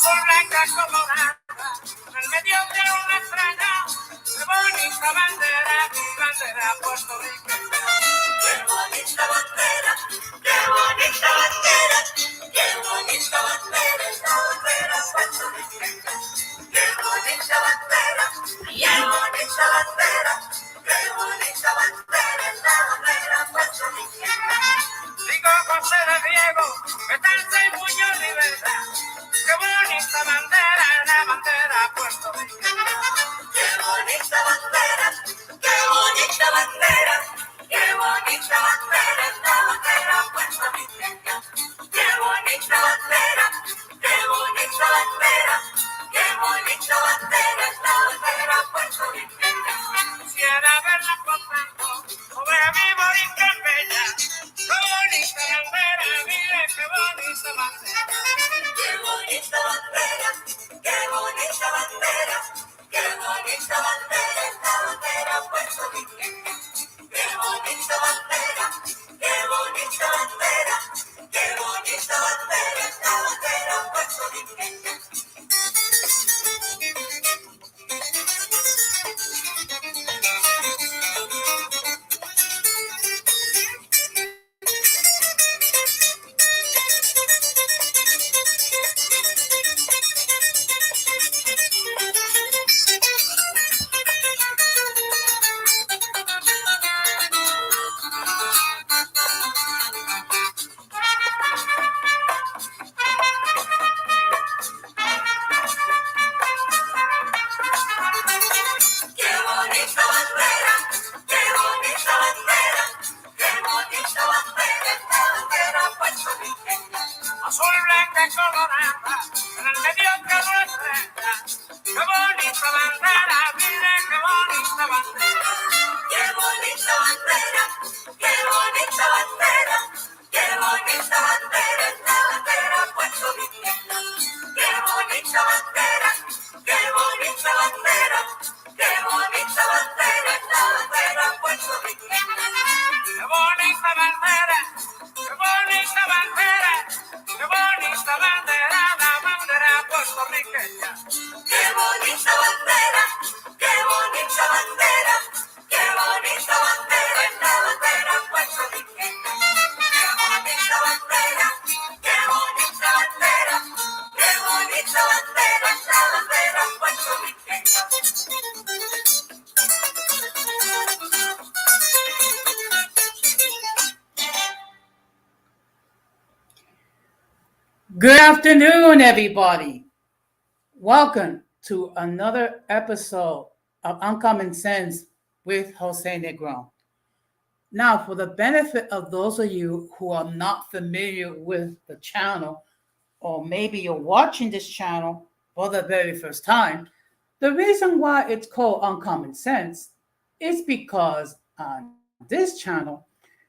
azul, blanca, colorada, en medio de una estrella, qué bonita bandera, mi bandera puertorriqueña. Qué bonita bandera, qué bonita bandera, qué bonita bandera, es la bandera puertorriqueña. Qué bonita bandera, qué bonita bandera, qué bonita bandera, es la bandera puertorriqueña. Digo José de Diego, Betanza y Muñoz Rivera. Qué bonita bandera, la bandera puertorriqueña. Qué bonita bandera, qué bonita bandera, qué bonita bandera, es la bandera puertorriqueña. Qué bonita bandera, qué bonita bandera, qué bonita bandera, es la bandera puertorriqueña. Quisiera verla flotando sobre mi bonita bella. Qué bonita bandera, mire qué bonita bandera. Qué bonita bandera, qué bonita bandera, qué bonita bandera, es la bandera puertorriqueña. Qué bonita bandera, qué bonita bandera, qué bonita bandera, es la bandera puertorriqueña. Qué bonita bandera, qué bonita bandera, qué bonita bandera, esta bandera puertorriqueña. Azul, blanca y colorada, en el medio que no estrella. Qué bonita bandera, mire qué bonita bandera. Qué bonita bandera, qué bonita bandera, qué bonita bandera, esta bandera puertorriqueña. Qué bonita bandera, qué bonita bandera. Qué bonita bandera, es la bandera puertorriqueña. Qué bonita bandera, qué bonita bandera, qué bonita bandera, la bandera puertorriqueña. Qué bonita bandera, qué bonita bandera, qué bonita bandera, es la bandera puertorriqueña. Qué bonita bandera, qué bonita bandera, qué bonita bandera, es la bandera puertorriqueña. Good afternoon, everybody. Welcome to another episode of Uncommon Sense with Jose Negron. Now, for the benefit of those of you who are not familiar with the channel, or maybe you're watching this channel for the very first time, the reason why it's called Uncommon Sense is because on this channel,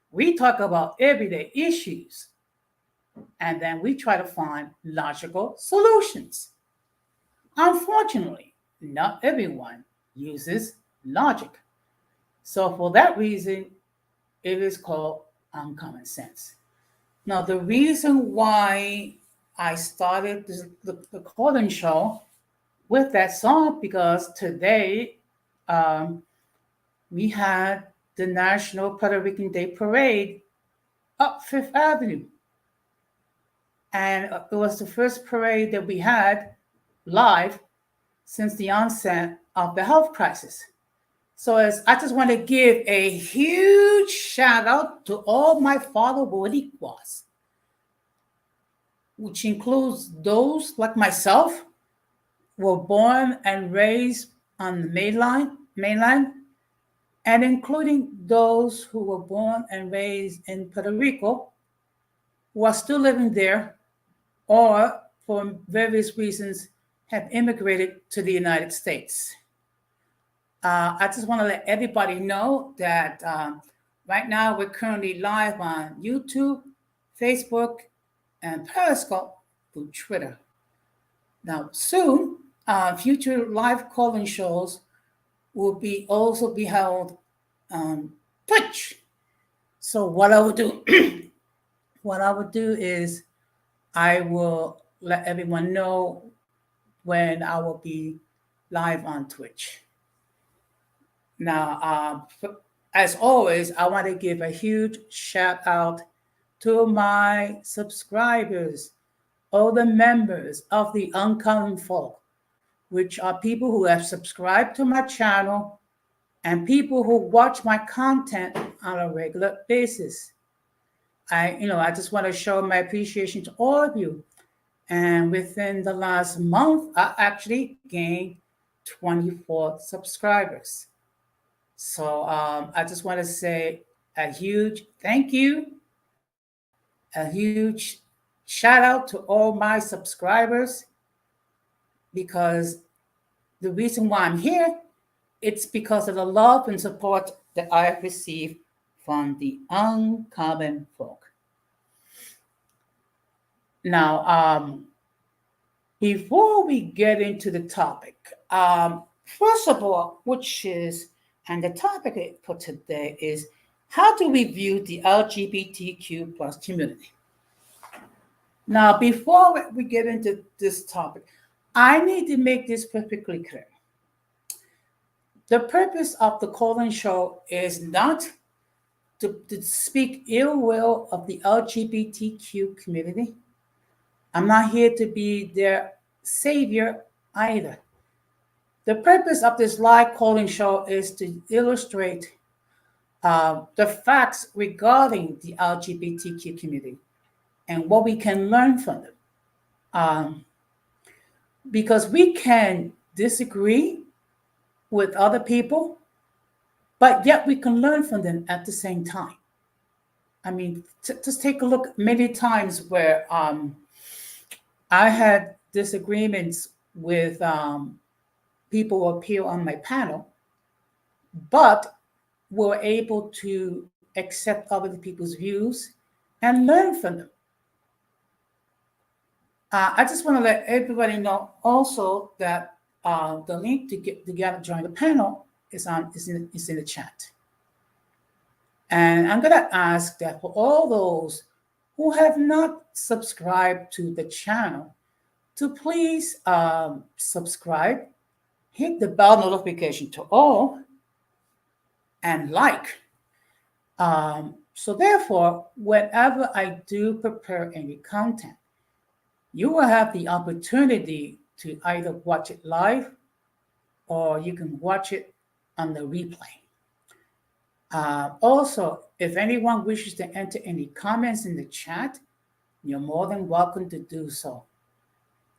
we talk about everyday issues and then we try to find logical solutions. Unfortunately, not everyone uses logic. So for that reason, it is called Uncommon Sense. Now, the reason why I started the call-in show with that song, because today we had the National Puerto Rican Day Parade up Fifth Avenue. And it was the first parade that we had live since the onset of the health crisis. So I just want to give a huge shout out to all my fellow Boricuas, which includes those like myself who were born and raised on the mainland, and including those who were born and raised in Puerto Rico, who are still living there, or for various reasons have immigrated to the United States. I just want to let everybody know that right now we're currently live on YouTube, Facebook, and Periscope through Twitter. Now, soon, future live call-in shows will also be held on Twitch. So what I would do is I will let everyone know when I will be live on Twitch. Now, as always, I want to give a huge shout out to my subscribers, all the members of the Uncommon Folk, which are people who have subscribed to my channel and people who watch my content on a regular basis. I just want to show my appreciation to all of you. And within the last month, I actually gained 24 subscribers. So I just want to say a huge thank you, a huge shout out to all my subscribers, because the reason why I'm here, it's because of the love and support that I have received from the Uncommon Folk. Now, before we get into the topic, first of all, and the topic for today is, how do we view the LGBTQ plus community? Now, before we get into this topic, I need to make this perfectly clear. The purpose of the call-in show is not to speak ill will of the LGBTQ community. I'm not here to be their savior either. The purpose of this live calling show is to illustrate the facts regarding the LGBTQ community and what we can learn from them. Because we can disagree with other people, but yet we can learn from them at the same time. I mean, just take a look many times where I had disagreements with people who appear on my panel, but were able to accept other people's views and learn from them. I just want to let everybody know also that the link to join the panel is in the chat. And I'm going to ask that for all those who have not subscribed to the channel to please subscribe, hit the bell notification to all, and like. So therefore, whenever I do prepare any content, you will have the opportunity to either watch it live or you can watch it on the replay. Also, if anyone wishes to enter any comments in the chat, you're more than welcome to do so.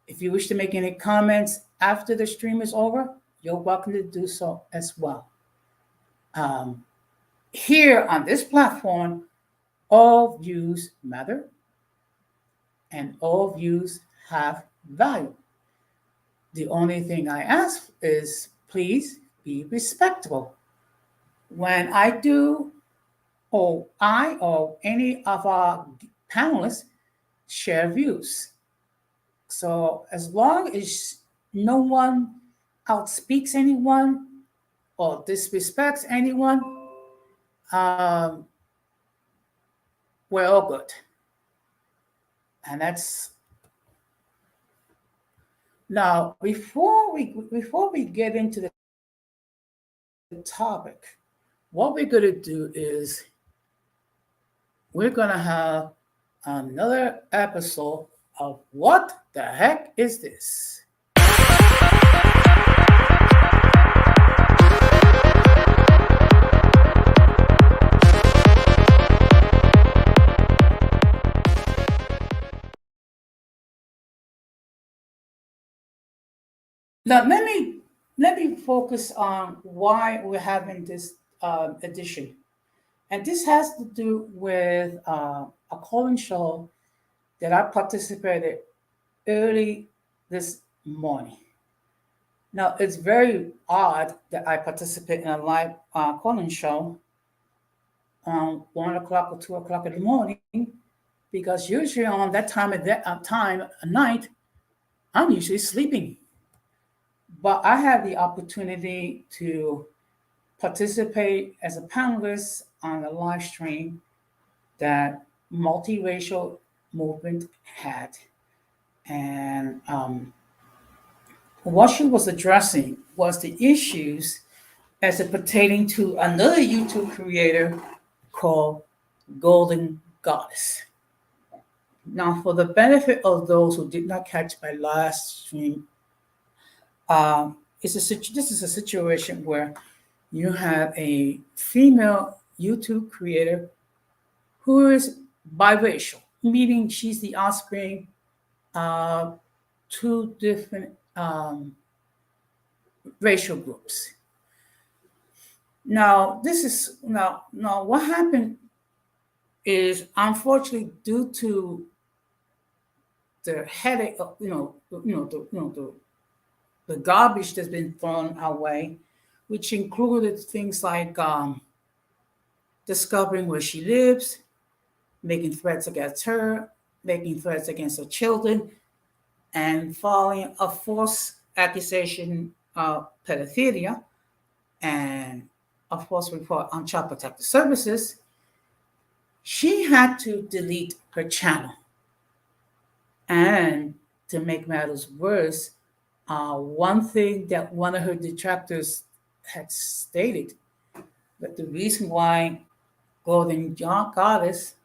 If you wish to make any comments after the stream is over, you're welcome to do so as well. Here on this platform, all views matter and all views have value. The only thing I ask is, please be respectful. When I do, or I or any of our panelists share views. So as long as no one outspeaks anyone or disrespects anyone, we're all good. And that's now before we get into the topic, what we're going to do is we're going to have another episode of What the Heck Is This? Now, let me focus on why we're having this edition. And this has to do with a call-in show that I participated early this morning. Now, it's very odd that I participate in a live call-in show 1 o'clock or 2 o'clock in the morning, because usually on that time at night, I'm usually sleeping. But I had the opportunity to participate as a panelist on a live stream that multiracial movement had. And what she was addressing was the issues as it pertaining to another YouTube creator called Golden Goddess. Now, for the benefit of those who did not catch my last stream, this is a situation where you have a female YouTube creator who is biracial, meaning she's the offspring of two different racial groups. Now, what happened is unfortunately due to the headache of the garbage that's been thrown our way, which included things like discovering where she lives, making threats against her, making threats against her children, and filing a false accusation of pedophilia and a false report on Child Protective Services. She had to delete her channel. And to make matters worse, one thing that one of her detractors had stated that the reason why Golden Goddess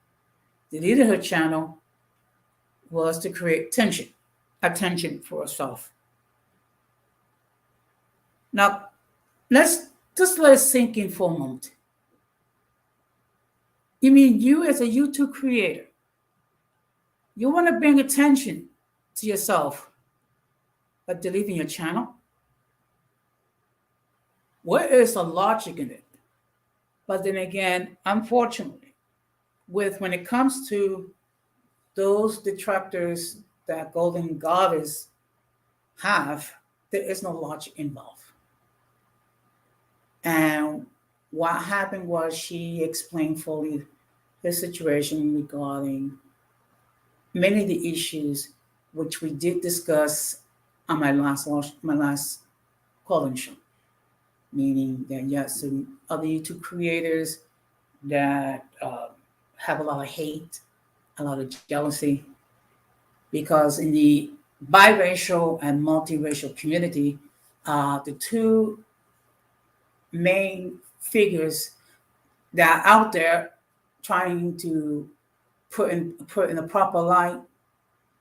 deleted her channel was to create attention for herself. Now, let's just let it sink in for a moment. You mean you as a YouTube creator, you want to bring attention to yourself by deleting your channel? Where is the logic in it? But then again, unfortunately, when it comes to those detractors that Golden Goddess have, there is no logic involved. And what happened was she explained fully the situation regarding many of the issues which we did discuss on my last calling show, meaning that you have some other YouTube creators that have a lot of hate, a lot of jealousy, because in the biracial and multiracial community, the two main figures that are out there trying to put in a proper light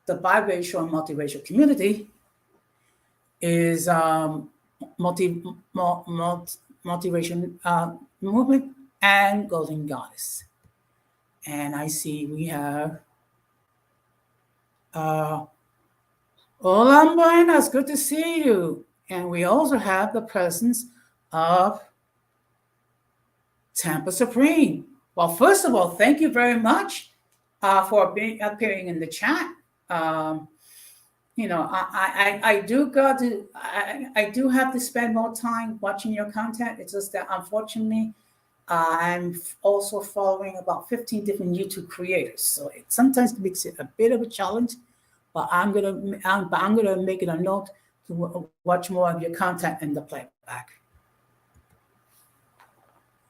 the biracial and multiracial community is multiracial movement and Golden Goddess. And I see we have hola, buenas, good to see you. And we also have the presence of Tampa Supreme. Well, first of all, thank you very much for appearing in the chat. I do have to spend more time watching your content. It's just that unfortunately, I'm also following about 15 different YouTube creators, so it sometimes makes it a bit of a challenge. But I'm gonna make it a note to watch more of your content in the playback.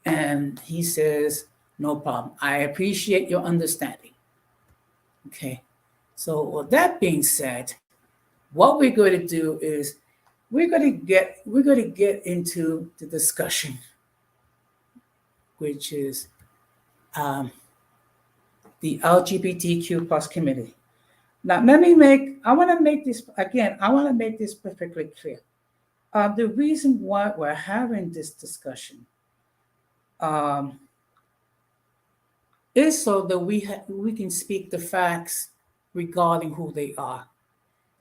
And he says, no problem. I appreciate your understanding. Okay. So with that being said, what we're going to do is we're going to get into the discussion, which is the LGBTQ plus community. Now, I want to make this perfectly clear. The reason why we're having this discussion is so that we can speak the facts regarding who they are.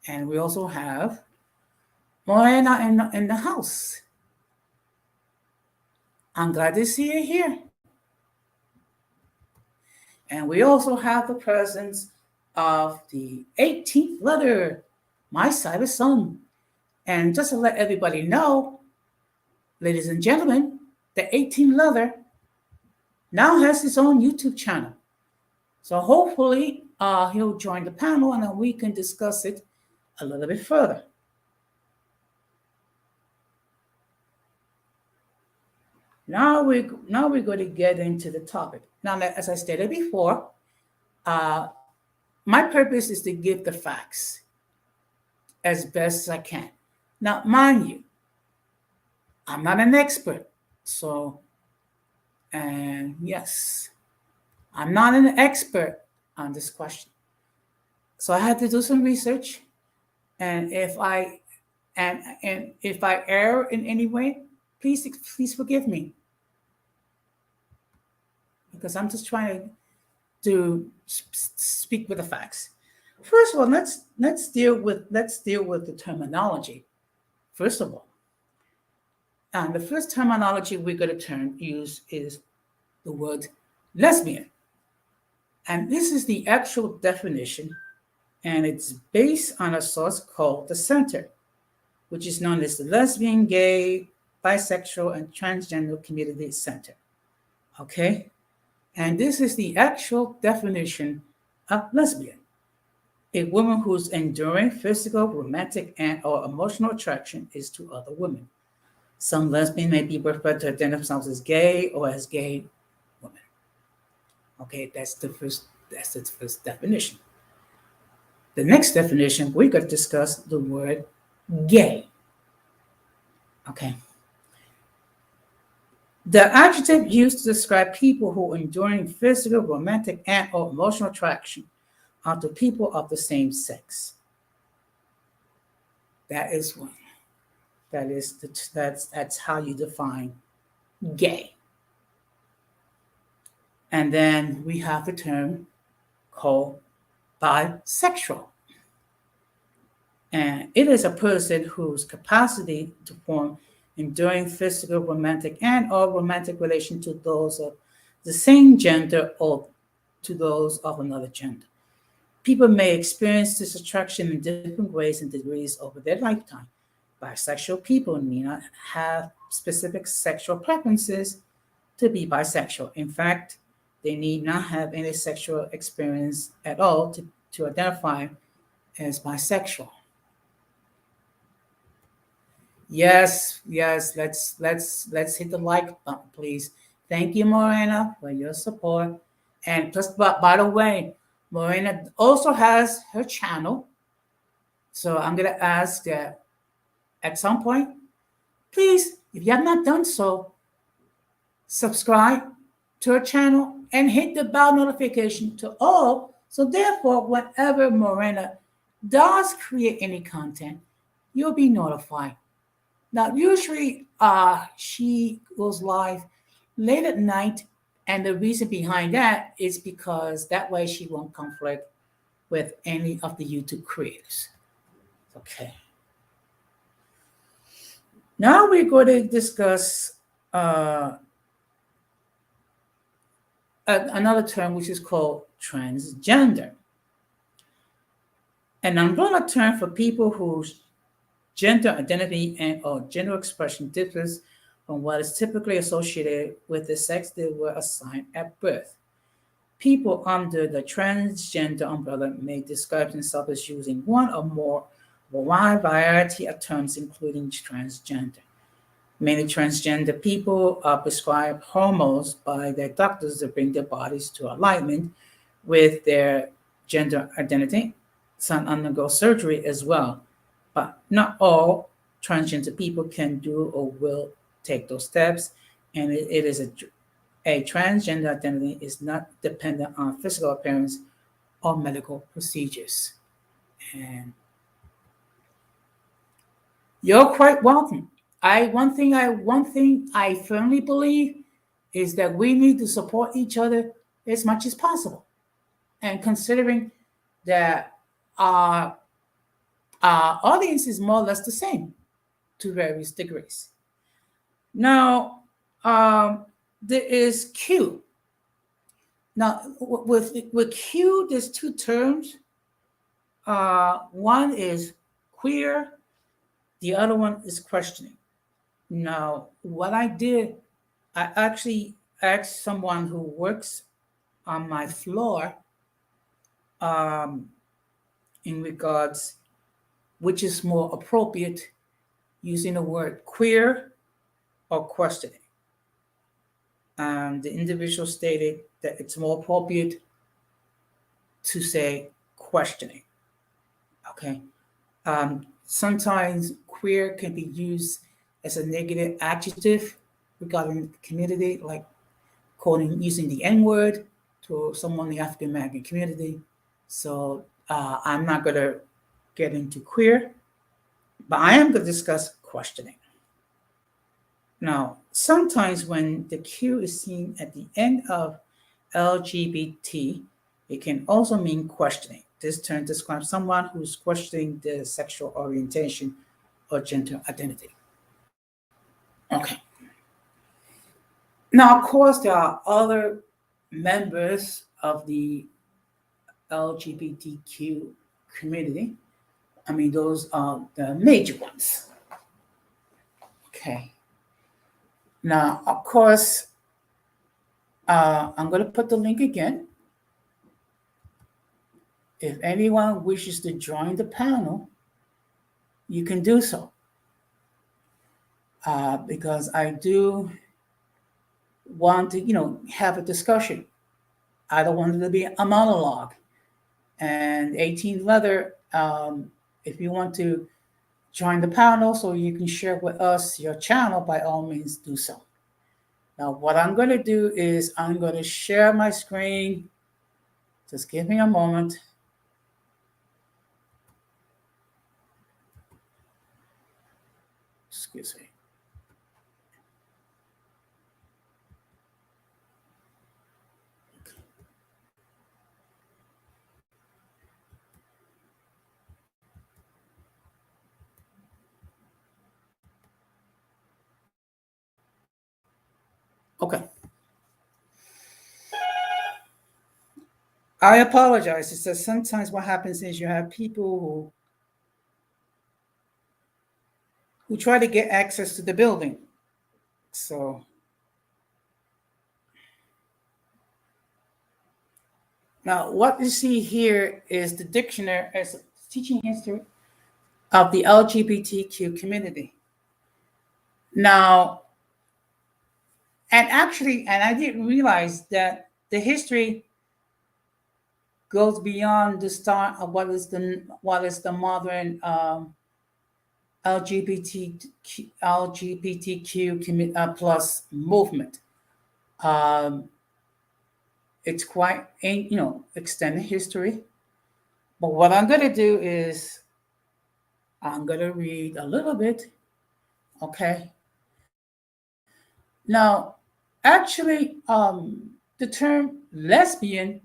And we also have Morena in the house. I'm glad to see you here. And we also have the presence of the 18th letter, my cyber son. And just to let everybody know, ladies and gentlemen, the 18th letter now has his own YouTube channel. So hopefully he'll join the panel and then we can discuss it a little bit further. Now we're going to get into the topic. Now, as I stated before, my purpose is to give the facts as best as I can. Now, mind you, I'm not an expert. So, and yes, I'm not an expert on this question. So I had to do some research. And if I err in any way, please forgive me, because I'm just trying to speak with the facts. First of all, let's deal with the terminology. First of all, and the first terminology we're going to use is the word lesbian, and this is the actual definition, and it's based on a source called the Center, which is known as the Lesbian, Gay, Bisexual, and Transgender Community Center. Okay? And this is the actual definition of lesbian: a woman whose enduring physical, romantic, and/or emotional attraction is to other women. Some lesbians may be preferred to identify themselves as gay or as gay women. Okay, that's the first definition. The next definition, we're going to discuss the word gay. Okay. The adjective used to describe people who enduring physical, romantic, and/or emotional attraction are to people of the same sex. That is one. That's how you define gay. And then we have the term called bisexual. And it is a person whose capacity to form enduring physical, romantic, and/or romantic relation to those of the same gender or to those of another gender. People may experience this attraction in different ways and degrees over their lifetime. Bisexual people need not have specific sexual preferences to be bisexual. In fact, they need not have any sexual experience at all to identify as bisexual. Yes, let's hit the like button, please. Thank you, Morena, for your support. And just by the way, Morena also has her channel. So I'm gonna ask that at some point, please, if you have not done so, subscribe to her channel and hit the bell notification to all. So therefore, whenever Morena does create any content, you'll be notified. Now, usually she goes live late at night, and the reason behind that is because that way she won't conflict with any of the YouTube creators. Okay. Now we're going to discuss another term which is called transgender, an umbrella term for people whose gender identity and/or gender expression differs from what is typically associated with the sex they were assigned at birth. People under the transgender umbrella may describe themselves as using one or more of a wide variety of terms, including transgender. Many transgender people are prescribed hormones by their doctors to bring their bodies to alignment with their gender identity. Some undergo surgery as well, but not all transgender people can do or will take those steps. And it is a transgender identity is not dependent on physical appearance or medical procedures. And you're quite welcome. One thing I firmly believe is that we need to support each other as much as possible. And considering that our audience is more or less the same to various degrees. Now, there is Q. Now, with Q, there's two terms. One is queer, the other one is questioning. Now, what I did, I actually asked someone who works on my floor in regards which is more appropriate, using the word queer or questioning. The individual stated that it's more appropriate to say questioning. Okay. Sometimes queer can be used as a negative adjective regarding the community, like calling using the N word to someone in the African American community. So I'm not going to get into queer, but I am going to discuss questioning. Now, sometimes when the Q is seen at the end of LGBT, it can also mean questioning. This term describes someone who's questioning their sexual orientation or gender identity. Okay. Now, of course, there are other members of the LGBTQ community. I mean, those are the major ones. Okay. Now, of course, I'm going to put the link again. If anyone wishes to join the panel, you can do so. Because I do want to, have a discussion. I don't want it to be a monologue. And 18 Leather, if you want to join the panel so you can share with us your channel, by all means do so. Now, what I'm going to do is I'm going to share my screen. Just give me a moment. Excuse me. Okay. I apologize. It's that sometimes what happens is you have people who try to get access to the building. So now what you see here is the dictionary as teaching history of the LGBTQ community. Now, and I didn't realize that the history goes beyond the start of what is the modern LGBTQ plus movement. It's quite extended history. But what I'm going to do is I'm going to read a little bit. Okay. Now, actually, the term lesbian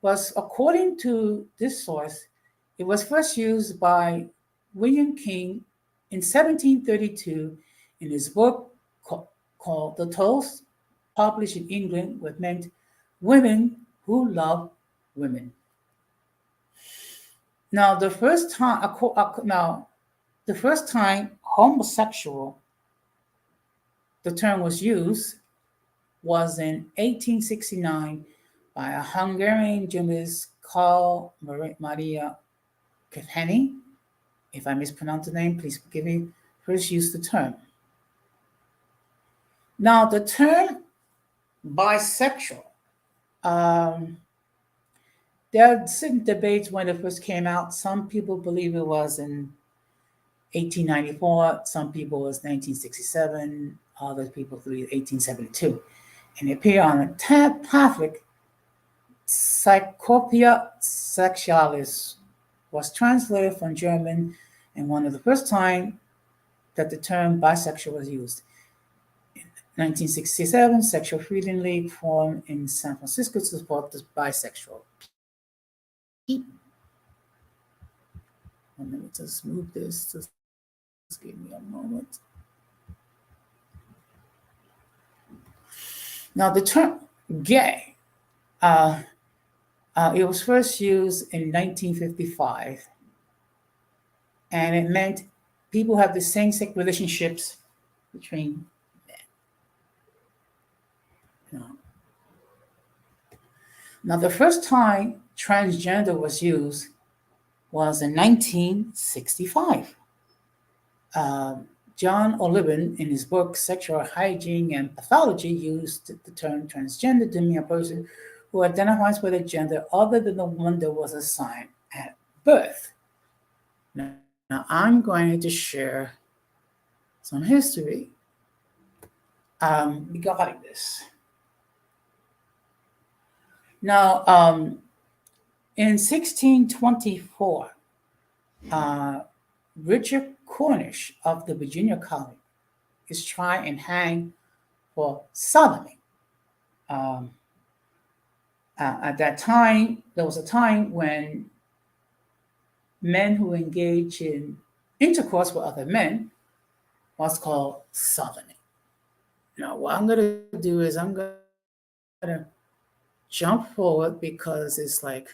was, according to this source, it was first used by William King in 1732 in his book called The Toast, published in England, which meant women who love women. Now, the first time homosexual, the term was used, was in 1869 by a Hungarian journalist called Maria Kefheny. If I mispronounce the name, please forgive me. First used the term. Now, the term bisexual, there are certain debates when it first came out. Some people believe it was in 1894, some people it was 1967, other people believe 1872. And it appeared on a Catholic Cyclopedia Sexualis, was translated from German, and one of the first time that the term bisexual was used. In 1967, Sexual Freedom League formed in San Francisco to support the bisexual people. And let me just move this. Just give me a moment. Now, the term gay, it was first used in 1955, and it meant people have the same-sex relationships between men. Now, the first time transgender was used was in 1965. John Oliven, in his book Sexual Hygiene and Pathology, used the term transgender to mean a person who identifies with a gender other than the one that was assigned at birth. Now, Now I'm going to share some history regarding this. Now, in 1624, uh, Richard Cornish of the Virginia colony is tried and hanged for sodomy. Um, at that time, there was a time when men who engage in intercourse with other men was called sodomy. Now, what I'm going to do is I'm going to jump forward because it's like,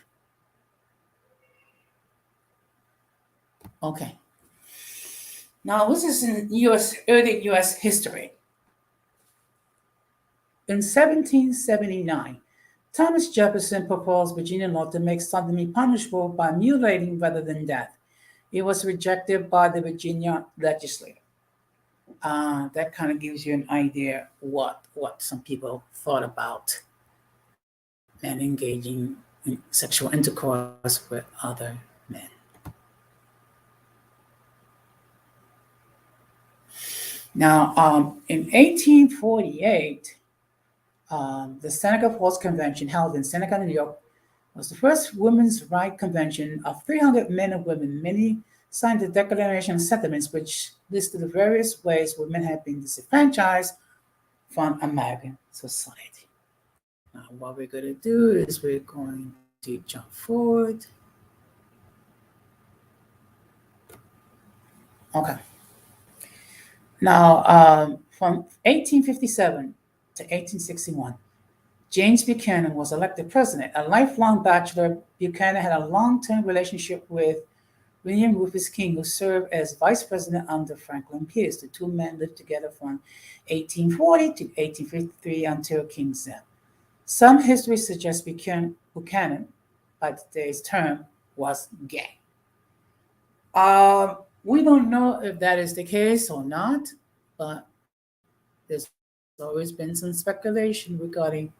okay. Now, this is in early U.S. history. In 1779, Thomas Jefferson proposed Virginia law to make sodomy punishable by mutilating rather than death. It was rejected by the Virginia legislature. That kind of gives you an idea what some people thought about men engaging in sexual intercourse with other men. Now, in 1848, the Seneca Falls Convention held in Seneca, New York, was the first women's rights convention of 300 men and women. Many signed the Declaration of Sentiments, which listed the various ways women have been disenfranchised from American society. Now, what we're going to do is we're going to jump forward. Okay. Now, from 1857 to 1861, James Buchanan was elected president. A lifelong bachelor, Buchanan had a long-term relationship with William Rufus King, who served as vice president under Franklin Pierce. The two men lived together from 1840 to 1853 until King's death. Some history suggests Buchanan, by today's term, was gay. We don't know if that is the case or not, but there's always been some speculation regarding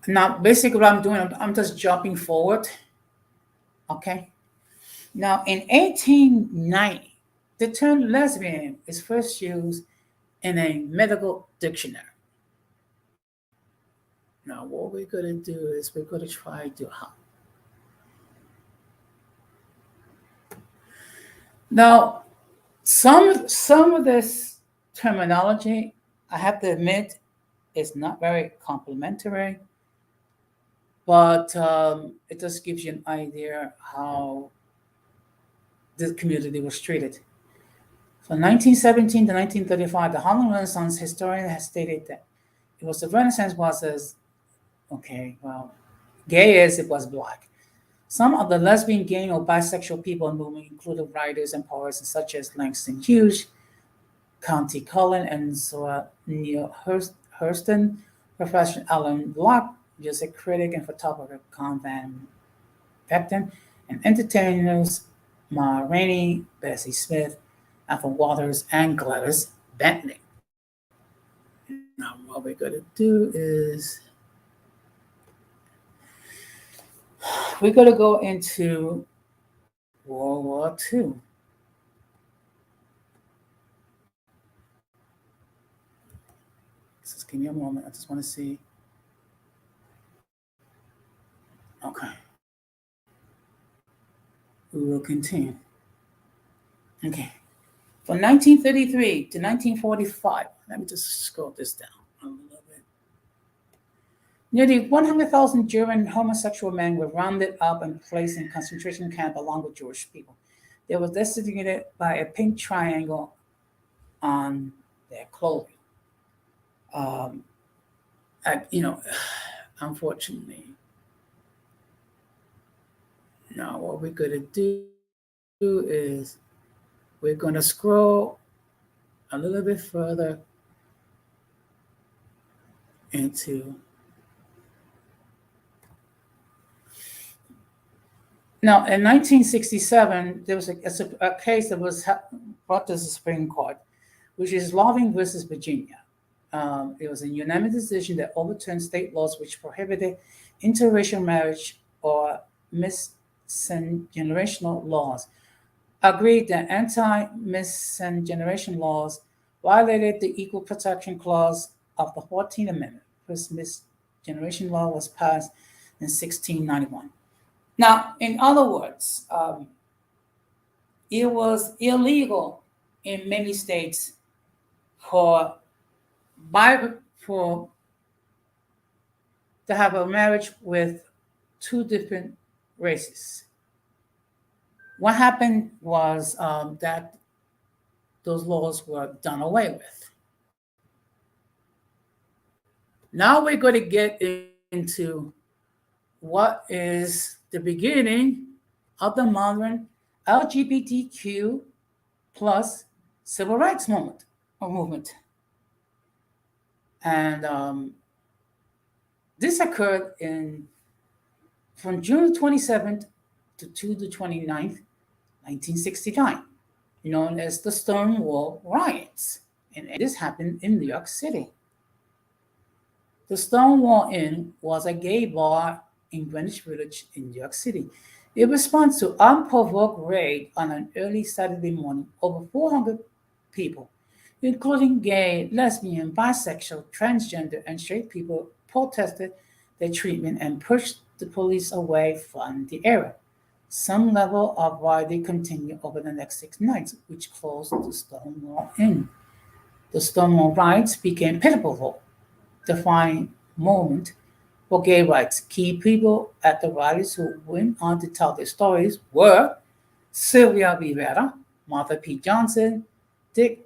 now. Basically, what I'm doing, I'm just jumping forward. Okay. Now, in 1890, the term lesbian is first used in a medical dictionary. Now, what we're going to do is we're going to try to help. Now, some of this terminology, I have to admit, is not very complimentary, but it just gives you an idea how the community was treated. From 1917 to 1935, the Harlem Renaissance historian has stated that it was the Renaissance was as, okay, well, gay as it was black. Some of the lesbian, gay, or bisexual people in the movement included writers and poets such as Langston Hughes, Countee Cullen, and Zora Neale Hurston, Professor Alan Locke, music critic and photographer Con Van Vechten, and entertainers Ma Rainey, Bessie Smith, Ethel Waters, and Gladys Bentley. Now, what we're going to do is we're going to go into World War II. Just give me a moment. I just want to see. Okay. We will continue. Okay. From 1933 to 1945, let me just scroll this down a little bit. Nearly 100,000 German homosexual men were rounded up and placed in concentration camp along with Jewish people. They were designated by a pink triangle on their clothing. Unfortunately, now what we're going to do is we're going to scroll a little bit further into. Now, in 1967, there was a case that was brought to the Supreme Court, which is Loving versus Virginia. It was a unanimous decision that overturned state laws which prohibited interracial marriage or misgenerational laws, agreed that anti-misgeneration laws violated the Equal Protection Clause of the 14th Amendment. First misgeneration law was passed in 1691. Now, in other words, it was illegal in many states for for to have a marriage with two different races. What happened was that those laws were done away with. Now we're going to get into what is the beginning of the modern LGBTQ plus civil rights movement. And this occurred from June 27th to June 29th, 1969, known as the Stonewall Riots. And this happened in New York City. The Stonewall Inn was a gay bar in Greenwich Village in New York City. In response to unprovoked raid on an early Saturday morning, over 400 people, including gay, lesbian, bisexual, transgender, and straight people, protested their treatment and pushed the police away from the area. Some level of rioting continued over the next 6 nights, which closed the Stonewall Inn. The Stonewall riots became pivotal, defining moment for gay rights. Key people at the rallies who went on to tell their stories were Sylvia Rivera, Martha P. Johnson, Dick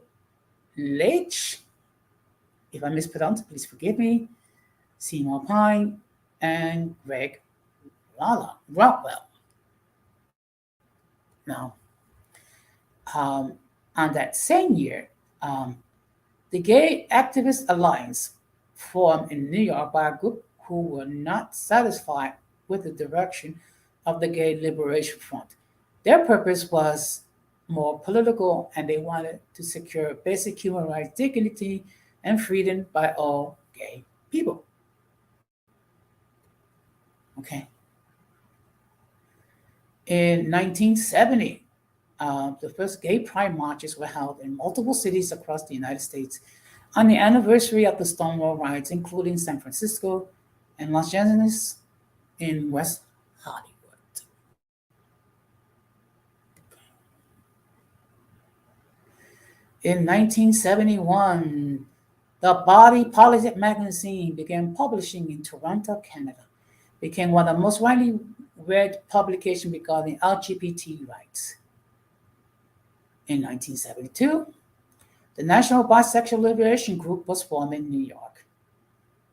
Leitch, if I mispronounce, please forgive me, Seymour Pine, and Greg Rockwell. Now, on that same year, the Gay Activist Alliance formed in New York by a group who were not satisfied with the direction of the Gay Liberation Front. Their purpose was more political, and they wanted to secure basic human rights, dignity, and freedom by all gay people. Okay. In 1970, the first gay pride marches were held in multiple cities across the United States on the anniversary of the Stonewall riots, including San Francisco and Los Angeles in West Hollywood. In 1971, the Body Politic magazine began publishing in Toronto, Canada. It became one of the most widely read publications regarding LGBT rights. In 1972, the National Bisexual Liberation Group was formed in New York.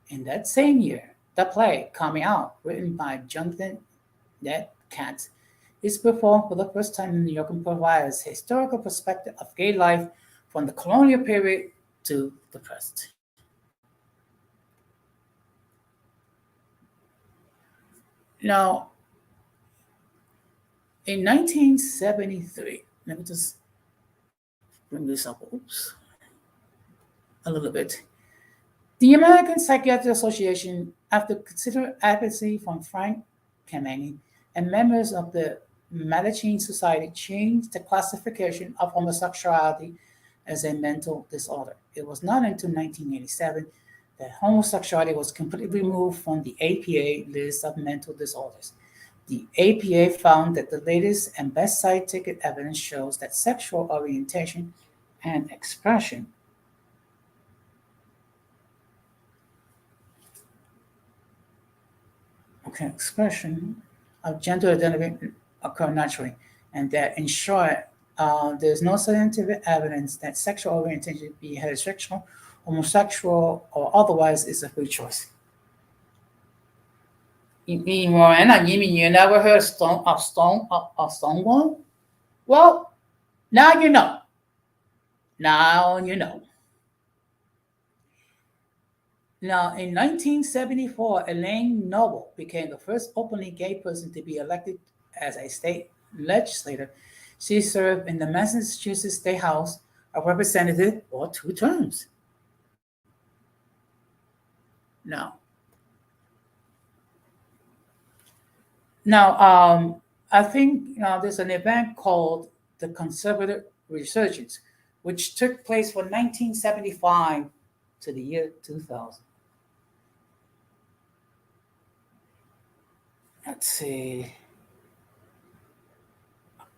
In that same year, the play Coming Out, written by Jonathan Ned Katz, is performed for the first time in New York and provides a historical perspective of gay life from the colonial period to the present. Now, in 1973, let me just bring this up, a little bit. The American Psychiatric Association, after considering advocacy from Frank Kameny and members of the Mattachine Society, changed the classification of homosexuality as a mental disorder. It was not until 1987 that homosexuality was completely removed from the APA list of mental disorders. The APA found that the latest and best scientific evidence shows that sexual orientation and expression of gender identity occur naturally, and that in short, there's no scientific evidence that sexual orientation, be heterosexual, homosexual, or otherwise, is a free choice. You mean, Morena, you mean you never heard of Stonewall? Well, now you know. Now you know. Now, in 1974, Elaine Noble became the first openly gay person to be elected as a state legislator. She served in the Massachusetts State House of Representatives for 2 terms. Now, now, I think there's an event called the Conservative Resurgence, which took place from 1975 to the year 2000. Let's see.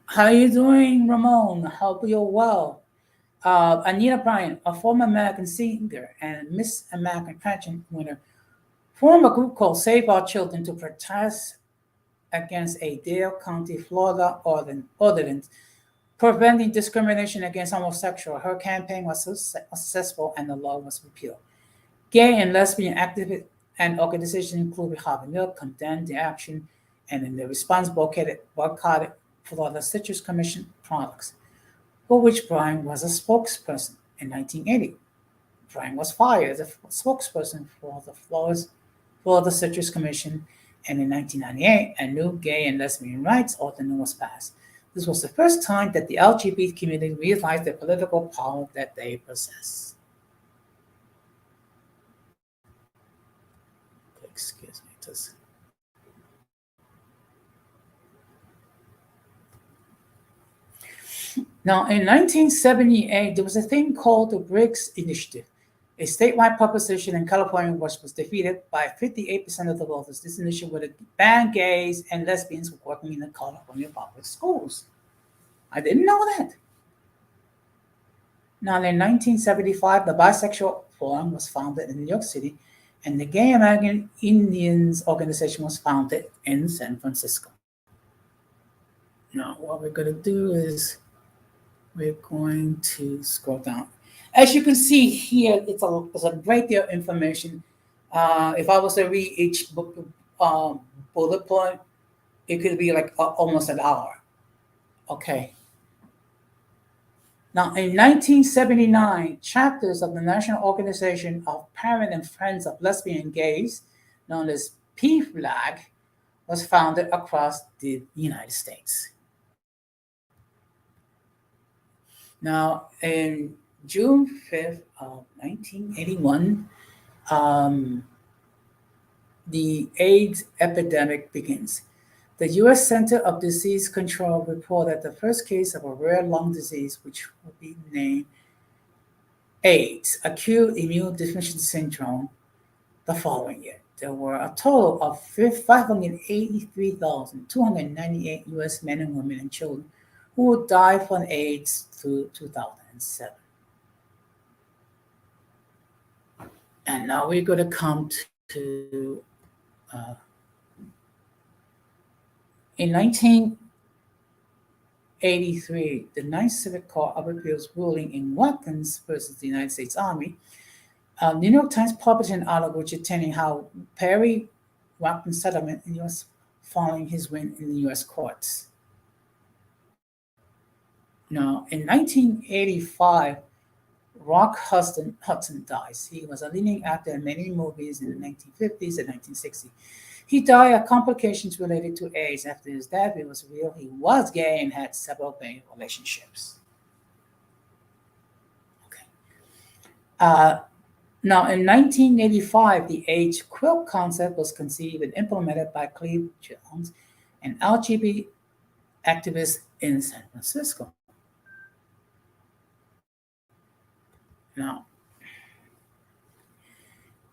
How are you doing, Ramon? Hope you're well. Anita Bryant, a former American singer and Miss American pageant winner, formed a group called Save Our Children to protest against a Dale County, Florida ordinance preventing discrimination against homosexuals. Her campaign was successful and the law was repealed. Gay and lesbian activists and organizations, including Harvey Milk, condemned the action and in their response boycotted Florida Citrus Commission products, for which Bryan was a spokesperson in 1980. Bryan was fired as a spokesperson for the Florida Citrus Commission, and in 1998, a new gay and lesbian rights ordinance was passed. This was the first time that the LGBT community realized the political power that they possess. Excuse me, just. Now, in 1978, there was a thing called the BRICS Initiative, a statewide proposition in California which was defeated by 58% of the voters. This initiative would ban gays and lesbians from working in the California public schools. I didn't know that. Now, in 1975, the Bisexual Forum was founded in New York City, and the Gay American Indians Organization was founded in San Francisco. Now, what we're going to do is we're going to scroll down. As you can see here, it's a great deal of information. If I was to read each bullet point, it could be like almost an hour. Okay. Now, in 1979, chapters of the National Organization of Parents and Friends of Lesbian and Gays, known as PFLAG, was founded across the United States. Now, in June 5th of 1981, the AIDS epidemic begins. The U.S. Center of Disease Control reported the first case of a rare lung disease, which will be named AIDS, acute immune deficiency syndrome, the following year. There were a total of 583,298 U.S. men and women and children who would die from AIDS through 2007. And now we're going to come to in 1983, the Ninth Circuit Court of Appeals ruling in Watkins versus the United States Army, the New York Times published an article detailing how Perry Watkins' settlement in the U.S. following his win in the U.S. courts. Now, in 1985, Rock Hudson dies. He was a leading actor in many movies in the 1950s and 1960s. He died of complications related to AIDS. After his death, it was revealed he was gay and had several gay relationships. Okay. Now, in 1985, the AIDS quilt concept was conceived and implemented by Cleve Jones, an LGBT activist in San Francisco. Now,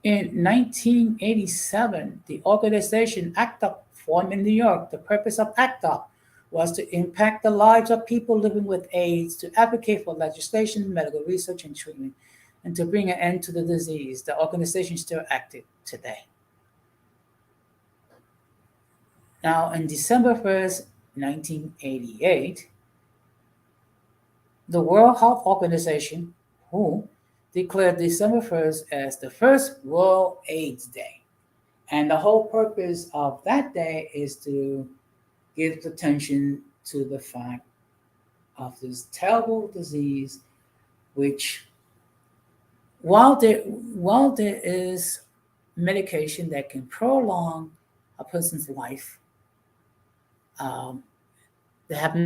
in 1987, the organization ACT UP formed in New York. The purpose of ACT UP was to impact the lives of people living with AIDS, to advocate for legislation, medical research, and treatment, and to bring an end to the disease. The organization is still active today. Now, on December 1st, 1988, the World Health Organization, WHO, declared December 1st as the first World AIDS Day. And the whole purpose of that day is to give attention to the fact of this terrible disease, which while there is medication that can prolong a person's life, they have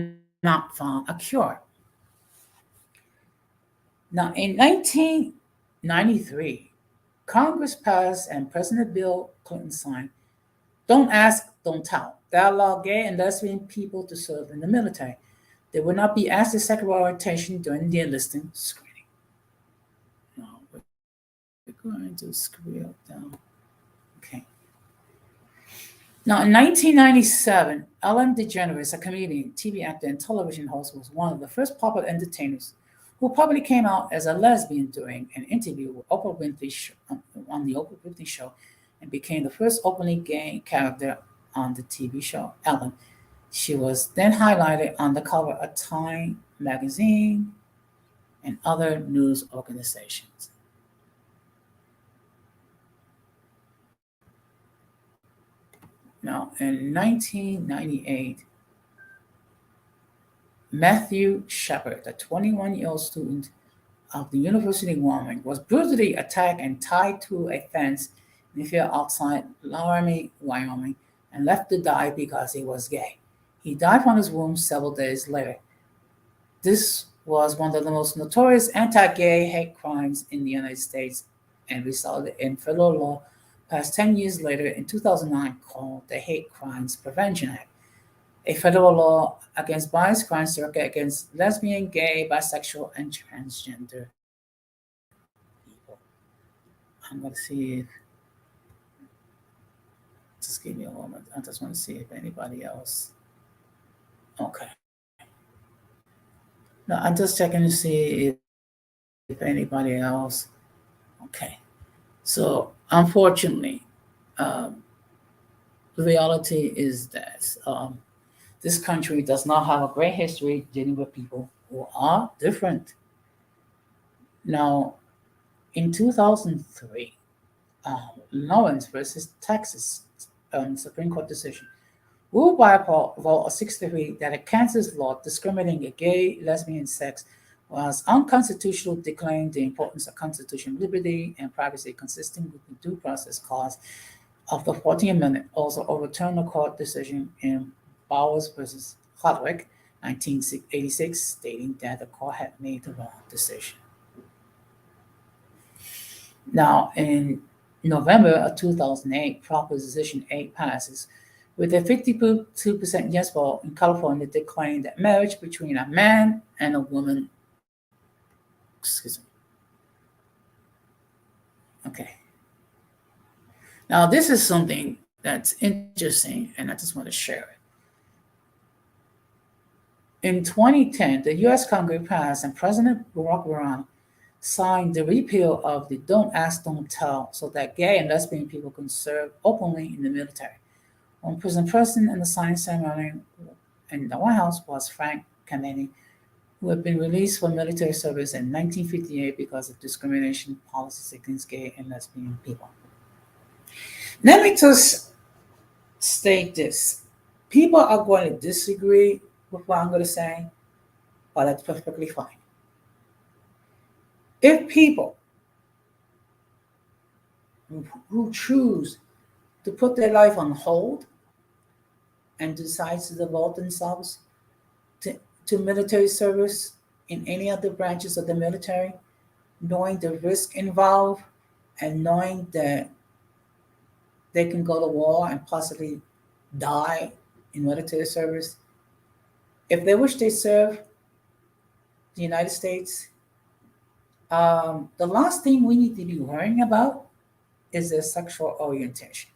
not found a cure. Now, in 1993, Congress passed and President Bill Clinton signed Don't Ask, Don't Tell that allowed gay and lesbian people to serve in the military. They would not be asked their sexual orientation during the enlisting screening. Now, we're going to scroll down. Okay. Now, in 1997, Ellen DeGeneres, a comedian, TV actor, and television host, was one of the first popular entertainers who publicly came out as a lesbian during an interview with Oprah Winfrey on the Oprah Winfrey Show, and became the first openly gay character on the TV show Ellen. She was then highlighted on the cover of Time magazine and other news organizations. Now, in 1998, Matthew Shepard, a 21-year-old student of the University of Wyoming, was brutally attacked and tied to a fence in a field outside Laramie, Wyoming, and left to die because he was gay. He died from his wounds several days later. This was one of the most notorious anti-gay hate crimes in the United States and resulted in federal law passed 10 years later in 2009 called the Hate Crimes Prevention Act, a federal law against bias crimes directed against lesbian, gay, bisexual, and transgender people. I'm going to see if, just give me a moment. I just want to see if anybody else. Okay. No, I'm just checking to see if anybody else. Okay. So, unfortunately, the reality is that this country does not have a great history dealing with people who are different. Now, in 2003, Lawrence versus Texas Supreme Court decision ruled by a vote of 6-3 that a Kansas law discriminating against gay, lesbian, sex was unconstitutional, declaring the importance of constitutional liberty and privacy consistent with the due process clause of the 14th Amendment. Also overturned the court decision in Bowers versus Hardwick, 1986, stating that the court had made the wrong decision. Now, in November of 2008, Proposition 8 passes with a 52% yes vote in California declaring that marriage between a man and a woman, excuse me. Okay. Now, this is something that's interesting, and I just want to share it. In 2010, the U.S. Congress passed, and President Barack Obama signed the repeal of the Don't Ask, Don't Tell so that gay and lesbian people can serve openly in the military. One president in the signing ceremony in the White House was Frank Kennedy, who had been released from military service in 1958 because of discrimination policies against gay and lesbian people. Let me just state this. People are going to disagree with what I'm going to say, but that's perfectly fine. If people who choose to put their life on hold and decide to devote themselves to military service in any of the branches of the military, knowing the risk involved and knowing that they can go to war and possibly die in military service, if they wish they serve the United States, the last thing we need to be worrying about is their sexual orientation.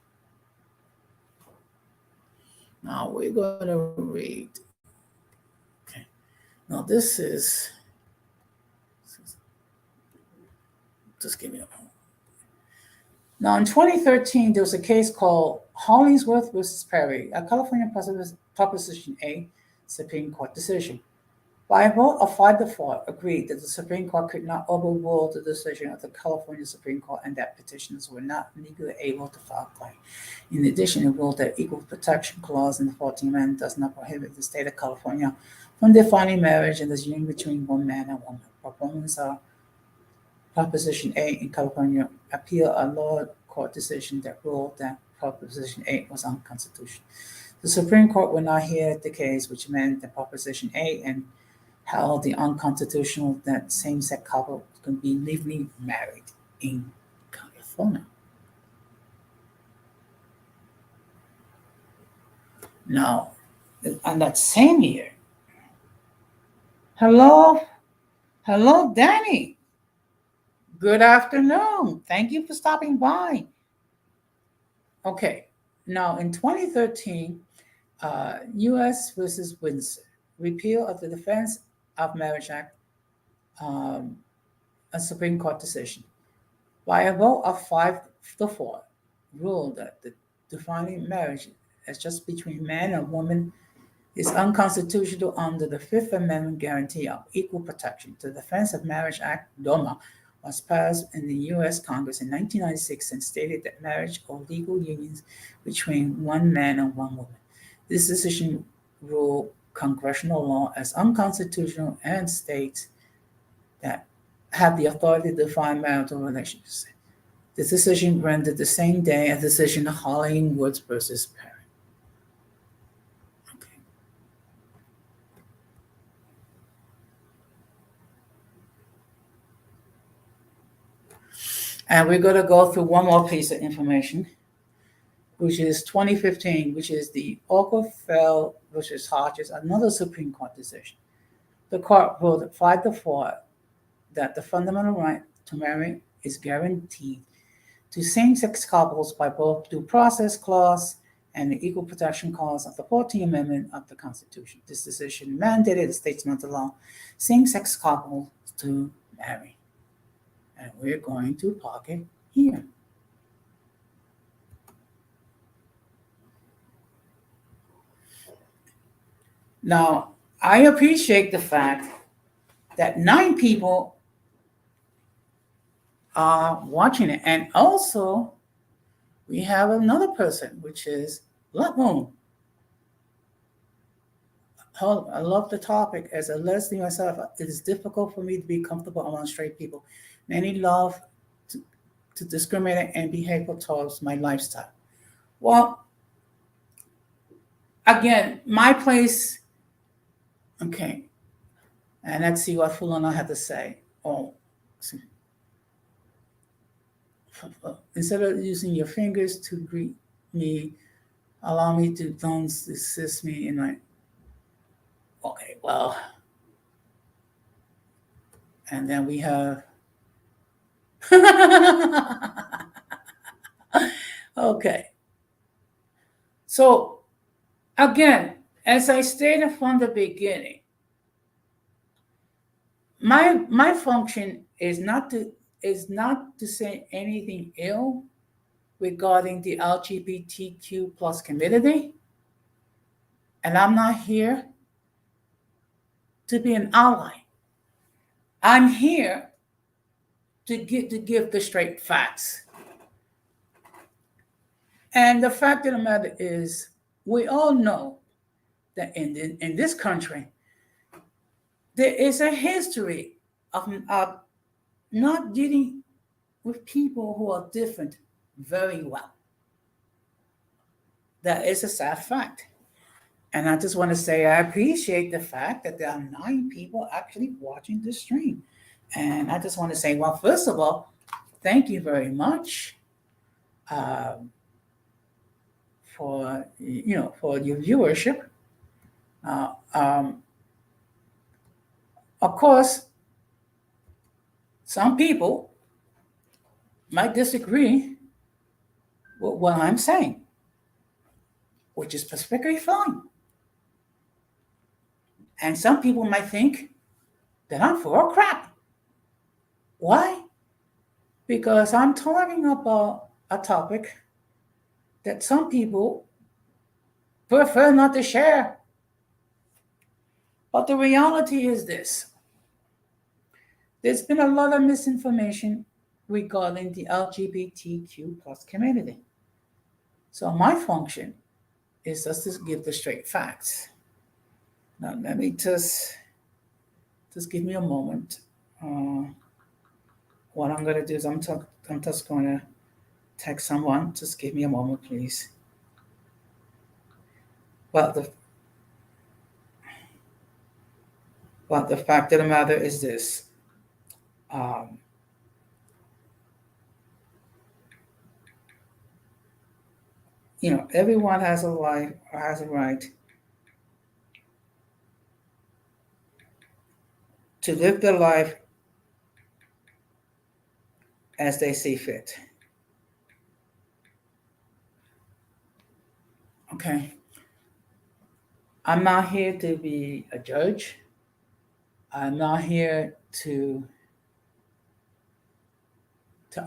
Now we're going to read. Okay. Now this is. Just give me a moment. Now in 2013, there was a case called Hollingsworth versus Perry, a California Proposition 8 Supreme Court decision. By a vote of 5-4, agreed that the Supreme Court could not overrule the decision of the California Supreme Court and that petitioners were not legally able to file a claim. In addition, it ruled that Equal Protection Clause in the 14th Amendment does not prohibit the state of California from defining marriage as a union between one man and woman. Proponents of Proposition 8 in California appeal a lower court decision that ruled that Proposition 8 was unconstitutional. The Supreme Court would not hear the case, which meant that Proposition 8 and held the unconstitutional that same-sex couple can be legally married in California. phone. Now, on that same year, hello, hello, Danny. Good afternoon. Thank you for stopping by. Okay, now in 2013, U.S. versus Windsor, repeal of the Defense of Marriage Act, um, a Supreme Court decision. By a vote of 5-4, ruled that the defining marriage as just between man and woman is unconstitutional under the Fifth Amendment guarantee of equal protection. The Defense of Marriage Act, DOMA, was passed in the U.S. Congress in 1996 and stated that marriage or legal unions between one man and one woman. This decision ruled congressional law as unconstitutional and states that have the authority to define marital relationships. The decision rendered the same day a decision of Holling Woods versus Perry. Okay. And we're going to go through one more piece of information, which is 2015, which is the Oberfeld versus Hodges, another Supreme Court decision. The court ruled 5-4 that the fundamental right to marry is guaranteed to same-sex couples by both due process clause and the equal protection clause of the 14th Amendment of the Constitution. This decision mandated the states must allow same-sex couples to marry. And we're going to park it here. Now, I appreciate the fact that 9 people are watching it. And also, we have another person, which is Love Moon. I love the topic. As a lesbian myself, it is difficult for me to be comfortable among straight people. Many love to discriminate and be hateful towards my lifestyle. Well, again, my place, okay, and let's see what Fulana had to say. Oh, instead of using your fingers to greet me, allow me to don't assist me in my. Okay, well, and then we have. Okay. So, again, as I stated from the beginning, my function is not to say anything ill regarding the LGBTQ plus community, and I'm not here to be an ally. I'm here to give the straight facts. And the fact of the matter is, we all know that in this country, there is a history of not dealing with people who are different very well. That is a sad fact. And I just want to say I appreciate the fact that there are 9 people actually watching this stream. And I just want to say, well, first of all, thank you very much for your viewership. Of course, some people might disagree with what I'm saying, which is perfectly fine. And some people might think that I'm full of crap. Why? Because I'm talking about a topic that some people prefer not to share. But the reality is this. There's been a lot of misinformation regarding the LGBTQ plus community. So my function is just to give the straight facts. Now let me just give me a moment. What I'm going to do is I'm just going to text someone. Just give me a moment, please. But the fact of the matter is this. everyone has a life or has a right to live their life as they see fit. Okay. I'm not here to be a judge. I'm not here to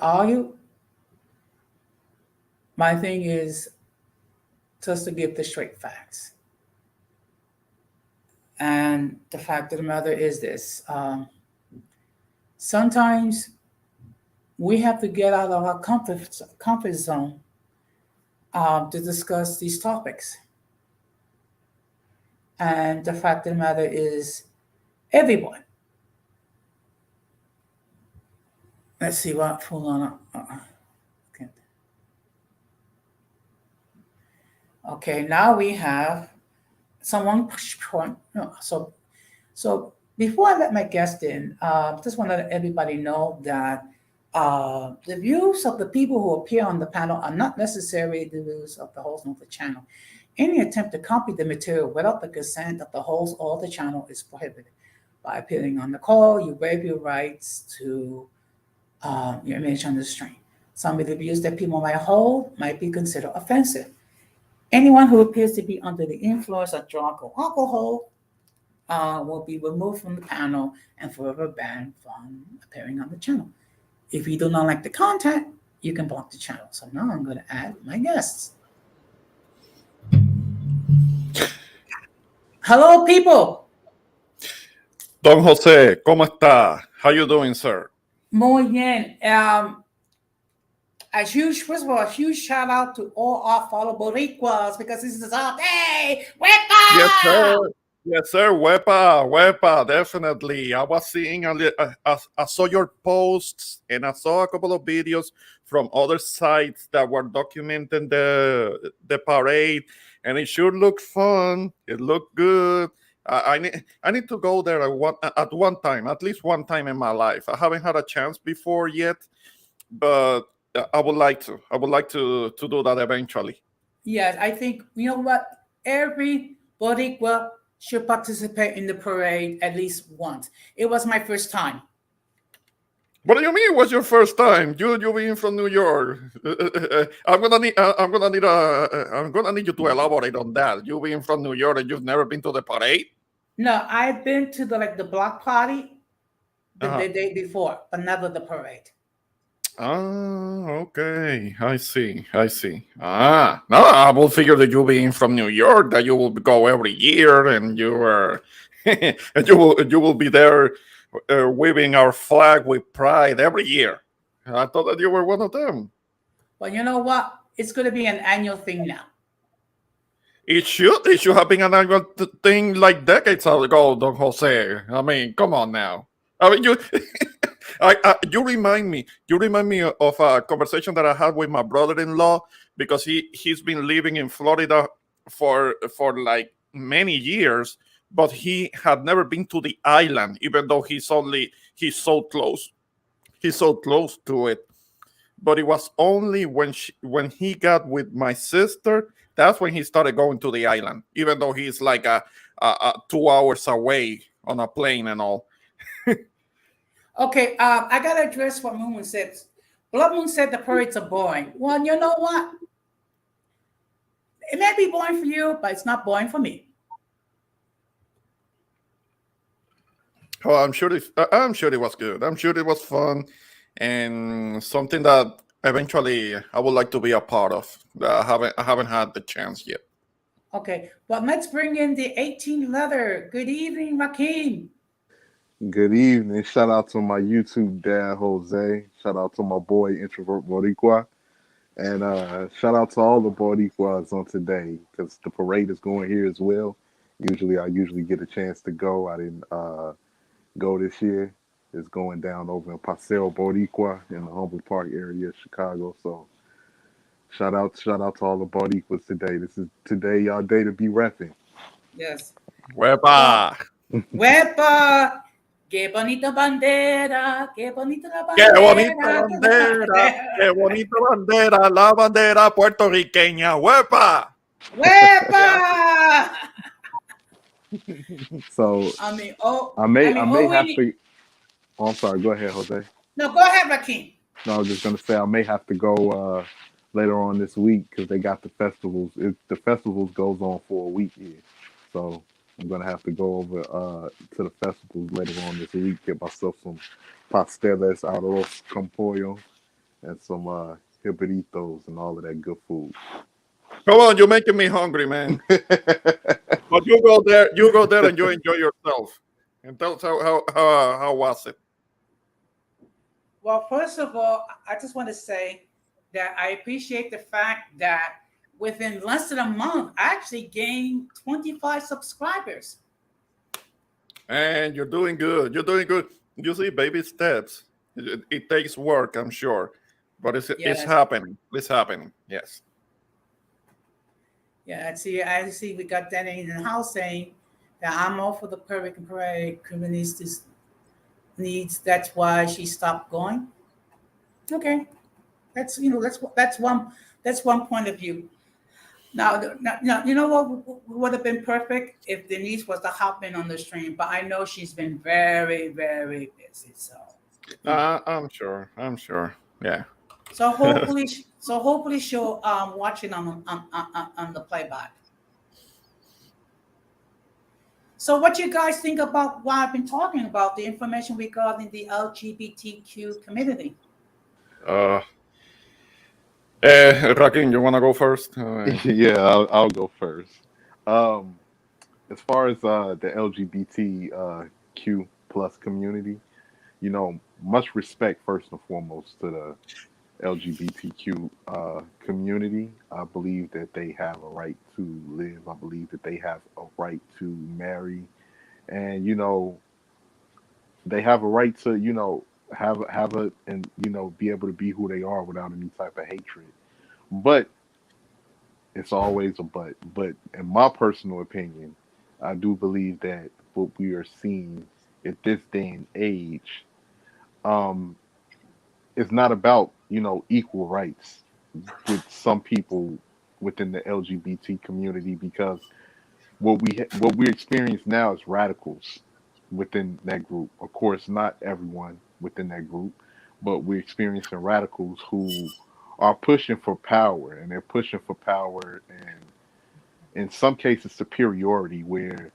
argue. My thing is just to give the straight facts. And the fact of the matter is this: sometimes we have to get out of our comfort zone to discuss these topics. And the fact of the matter is, everyone. Let's see what. Hold on. Okay. Okay. Now we have someone. No, so before I let my guest in, just want to let everybody know that the views of the people who appear on the panel are not necessarily the views of the host of the channel. Any attempt to copy the material without the consent of the host or the channel is prohibited. By appearing on the call, you waive your rights to your image on the screen. Some of the views that people might hold might be considered offensive. Anyone who appears to be under the influence of drug or alcohol will be removed from the panel and forever banned from appearing on the channel. If you do not like the content, you can block the channel. So now I'm going to add my guests. Hello, people. Don Jose, ¿cómo está? How you doing, sir? Muy bien. First of all, a huge shout out to all our fellow Boricuas because this is our day. Wepa! Yes, sir. Yes, sir. Wepa, definitely. I was seeing, I saw your posts and I saw a couple of videos from other sites that were documenting the parade, and it sure looked fun. It looked good. I need to go there at least one time in my life. I haven't had a chance before yet, but I would like to. I would like to do that eventually. Yes, I think, you know what? Every Boricua should participate in the parade at least once. It was my first time. What do you mean? It was your first time? You being from New York? I'm gonna need you to elaborate on that. You being from New York and you've never been to the parade? No, I've been to the block party the day before, but never the parade. Okay. I see. No, I will figure that you being from New York, that you will go every year, and you are, and you will be there waving our flag with pride every year. I thought that you were one of them. But you know what? It's going to be an annual thing now. It should have been an annual thing like decades ago, Don Jose. I mean, come on now. I mean, you remind me of a conversation that I had with my brother-in-law, because he's been living in Florida for like many years, but he had never been to the island, even though he's so close to it. But it was only when he got with my sister, that's when he started going to the island, even though he's like a 2 hours away on a plane and all. Okay, I got to address what Moon said. Blood Moon said the parades are boring. Well, you know what? It may be boring for you, but it's not boring for me. Oh, I'm sure it was good. I'm sure it was fun, and something that eventually I would like to be a part of. I haven't had the chance yet. Okay, well, let's bring in the 18 leather. Good evening, Rakim. Good evening. Shout out to my YouTube dad, Jose. Shout out to my boy, Introvert Boricua. And shout out to all the Boricuas on today, because the parade is going here as well. I usually get a chance to go. I didn't go this year. It's going down over in Paseo Boricua in the Humboldt Park area of Chicago. So shout out to all the Boricuas today. This is today y'all day to be repping. Yes. Wepa. Wepa. Qué bonita bandera, qué bonita la Qué bonita bandera. bandera, qué bonita bandera, la bandera puertorriqueña, huepa. Yeah. ¡Huepa! So I I mean, may all we have need. to. Oh, I'm sorry. Go ahead, Jose. No, go ahead, Rakeem. No, I was just gonna say I may have to go later on this week because they got the festivals. The festivals goes on for a week here, so I'm gonna have to go over to the festivals later on this week. Get myself some pasteles, arroz con pollo, and some hibritos and all of that good food. Come on, you're making me hungry, man. But you go there and you enjoy yourself. And tell us how was it? Well, first of all, I just want to say that I appreciate the fact that within less than a month, I actually gained 25 subscribers. And you're doing good. You're doing good. You see, baby steps. It takes work, I'm sure, but it's Yes. happening. It's happening. Yes. Yeah, I see we got Danny in the house saying that I'm all for the perfect and parade criminalistic needs. That's why she stopped going. Okay. That's one point of view. Now, you know what would have been perfect if Denise was to hop in on the stream, but I know she's been very, very busy. I'm sure. I'm sure. Yeah. So hopefully she'll watch it on the playback. So what you guys think about what I've been talking about, the information regarding the LGBTQ community? Uh, Rakim, you wanna go first? Yeah, I'll go first. Um, as far as the LGBTQ plus community, much respect first and foremost to the LGBTQ community. I believe that they have a right to live. I believe that they have a right to marry, and they have a right to have a and be able to be who they are without any type of hatred. But it's always a but. But in my personal opinion, I do believe that what we are seeing at this day and age, um, is not about equal rights with some people within the LGBT community because what we experience now is radicals within that group. Of course, not everyone within that group, but we're experiencing radicals who are pushing for power, and they're pushing for power and in some cases superiority, where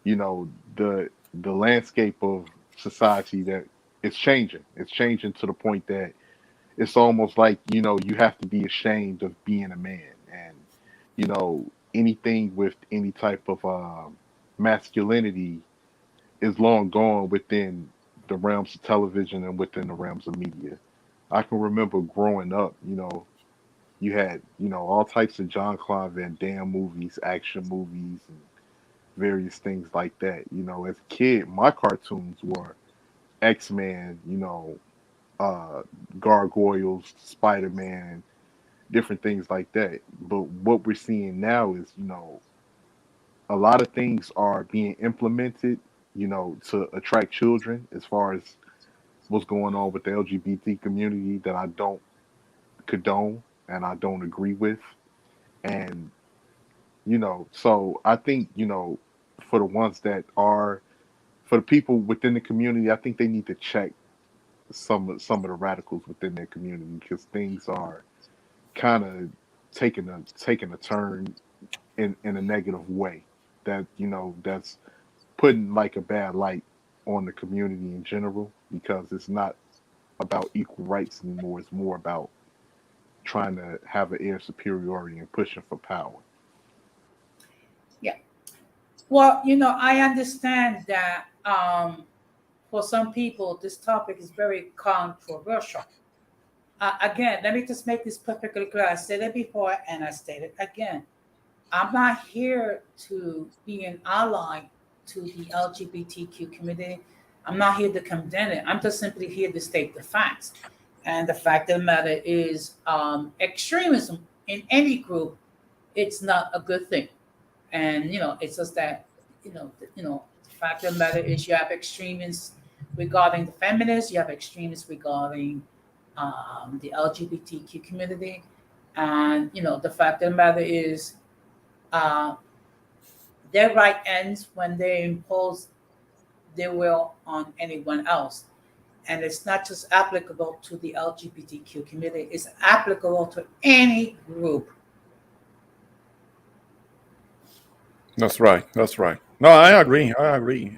the landscape of society that it's changing. It's changing to the point that it's almost like you have to be ashamed of being a man, and anything with any type of masculinity is long gone within the realms of television and within the realms of media. I can remember growing up, you had all types of John Claude Van Damme movies, action movies, and various things like that. As a kid, my cartoons were X-Men, uh, Gargoyles, Spider-Man, different things like that. But what we're seeing now is, a lot of things are being implemented, to attract children as far as what's going on with the LGBT community that I don't condone and I don't agree with. And, so I think, for the ones that are, for the people within the community, I think they need to check some of the radicals within their community because things are kind of taking a turn in a negative way that that's putting like a bad light on the community in general because it's not about equal rights anymore. It's more about trying to have an air superiority and pushing for power. Yeah. Well, I understand that for some people, this topic is very controversial. Again, let me just make this perfectly clear. I said it before and I state it again. I'm not here to be an ally to the LGBTQ community. I'm not here to condemn it. I'm just simply here to state the facts. And the fact of the matter is, extremism in any group, it's not a good thing. And it's just that, the fact of the matter is, you have extremists regarding the feminists, you have extremists regarding the LGBTQ community. And, the fact of the matter is, uh, their right ends when they impose their will on anyone else. And it's not just applicable to the LGBTQ community, it's applicable to any group. That's right. That's right. No, I agree. I agree.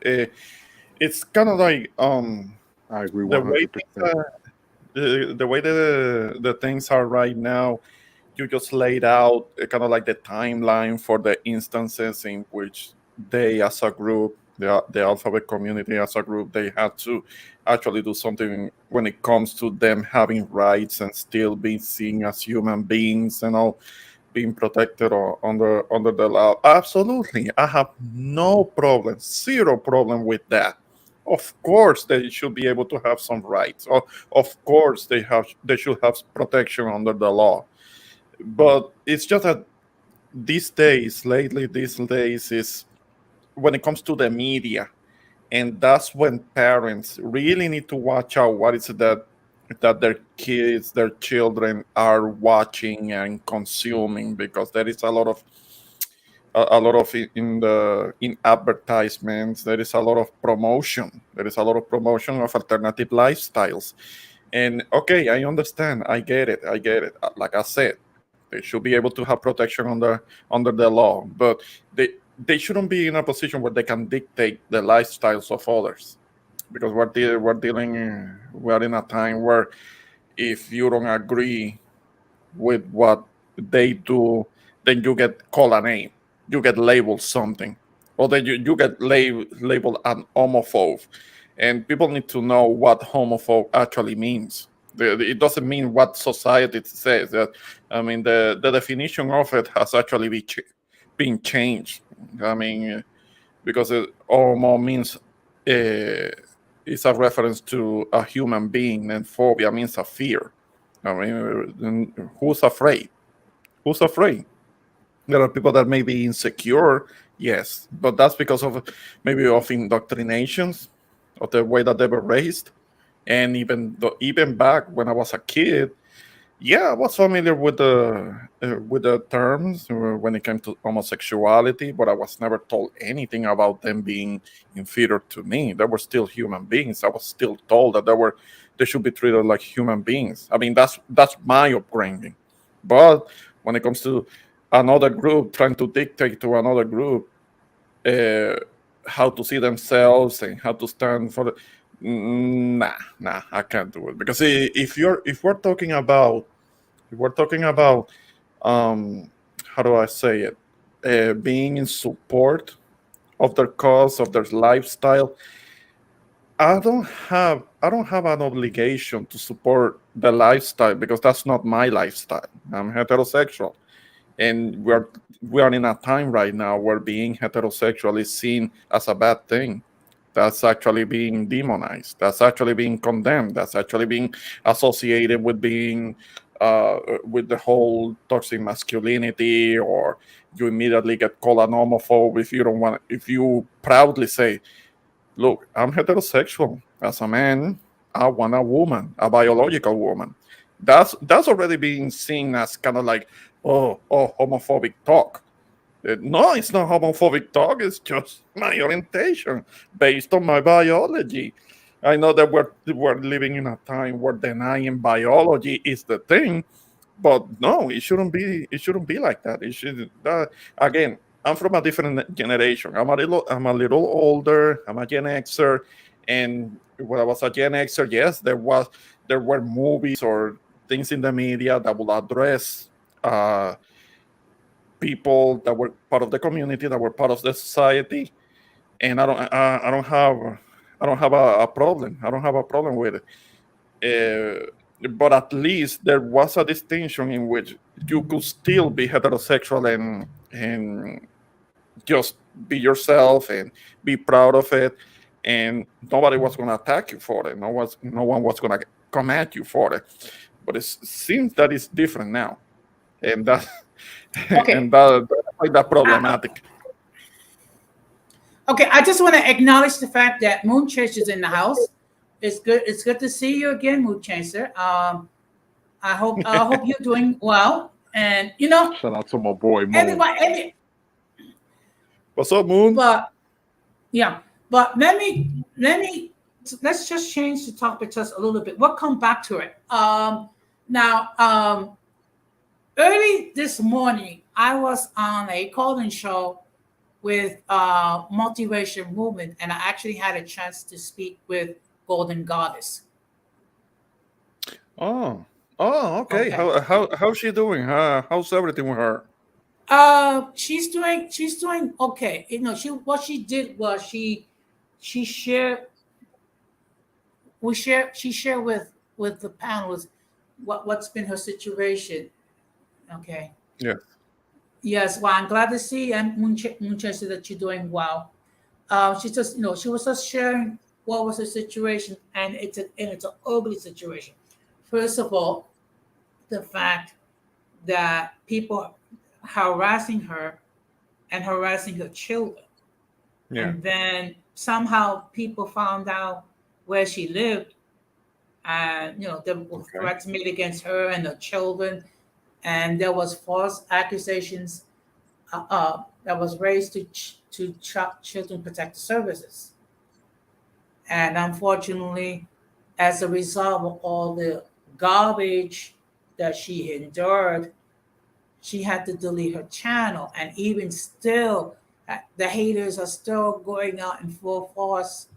It's kind of like I agree the way 100%. the way the things are right now. You just laid out kind of like the timeline for the instances in which they, as a group, the alphabet community as a group, they had to actually do something when it comes to them having rights and still being seen as human beings and all, being protected or under the law. Absolutely, I have no problem, zero problem with that. Of course, they should be able to have some rights. Of course, they should have protection under the law. But it's just that these days, is when it comes to the media, and that's when parents really need to watch out what is it that their kids, their children are watching and consuming, because there is a lot of in advertisements, there is a lot of promotion, of alternative lifestyles. And okay, I understand, I get it. Like I said, they should be able to have protection under the law, but they shouldn't be in a position where they can dictate the lifestyles of others, because we're in a time where if you don't agree with what they do, then you get called a name, you get labeled something, or then you get labeled an homophobe. And people need to know what homophobe actually means. It doesn't mean what society says. That, I mean, the definition of it has actually been changed. I mean, because homo means it's a reference to a human being, and phobia means a fear. I mean, who's afraid? Who's afraid? There are people that may be insecure, yes, but that's because of maybe of indoctrinations, of the way that they were raised. And even back when I was a kid, yeah, I was familiar with the terms when it came to homosexuality, but I was never told anything about them being inferior to me. They were still human beings. I was still told that they should be treated like human beings. I mean, that's my upbringing. But when it comes to another group trying to dictate to another group uh, how to see themselves and how to stand for the, nah, I can't do it, because if we're talking about how do I say it, being in support of their cause, of their lifestyle, I don't have an obligation to support the lifestyle, because that's not my lifestyle. I'm heterosexual, and we are in a time right now where being heterosexual is seen as a bad thing. That's actually being demonized. That's actually being condemned. That's actually being associated with being with the whole toxic masculinity, or you immediately get called an homophobe if you don't want. If you proudly say, "Look, I'm heterosexual. As a man, I want a woman, a biological woman." That's already being seen as kind of like, homophobic talk. No, it's not homophobic talk. It's just my orientation based on my biology. I know that we're living in a time where denying biology is the thing, but no, it shouldn't be. It shouldn't be like that. It should. Again, I'm from a different generation. I'm a little older. I'm a Gen Xer, and when I was a Gen Xer, yes, there were movies or things in the media that would address people that were part of the community, that were part of the society, and I don't have a problem. I don't have a problem with it. But at least there was a distinction in which you could still be heterosexual and just be yourself and be proud of it, and nobody was going to attack you for it. No one was going to come at you for it. But it seems that it's different now, and that Okay. and that's quite that I, problematic. okay. I just want to acknowledge the fact that Moon Church is in the house. It's good. It's good to see you again, Mood Chaser. I hope you're doing well. And Shout out to my boy Moon. everybody, What's up, Moon? but yeah, but let's just change the topic just a little bit. We'll come back to it. Now, early this morning, I was on a call-in show with multiracial movement, and I actually had a chance to speak with Golden Goddess. Oh, oh, okay. Okay. How's she doing? How's everything with her? She's doing okay. What she did was she shared she shared with the panelists what's been her situation. Okay. Yeah. Yes. Well, I'm glad to see and Munchester that you're doing well. She just she was just sharing what was her situation, and it's an ugly situation. First of all, the fact that people harassing her and harassing her children. Yeah. And then somehow people found out where she lived, and there were Okay. threats made against her and her children, and there was false accusations that was raised to Children Protective Services. And unfortunately, as a result of all the garbage that she endured, she had to delete her channel. And even still, the haters are still going out in full force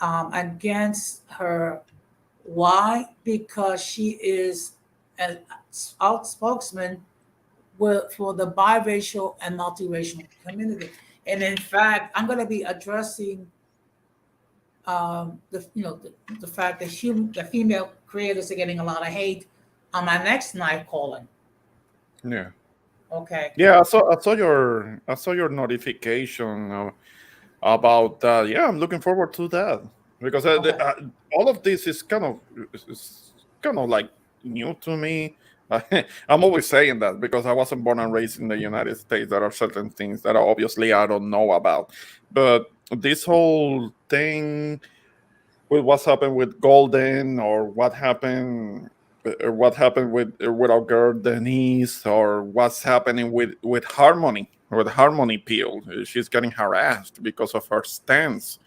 against her. Why? Because she is an outspokesman for the biracial and multiracial community. And in fact, I'm going to be addressing the fact that the female creators are getting a lot of hate on my next night calling. Yeah. Okay. Yeah. I saw your notification about that. Yeah, I'm looking forward to that because Okay. all of this is kind of like new to me. I'm always saying that because I wasn't born and raised in the United States. There are certain things that obviously I don't know about, but this whole thing with what's happened with Golden, or what happened with our girl Denise, or what's happening with Harmony Peel. She's getting harassed because of her stance.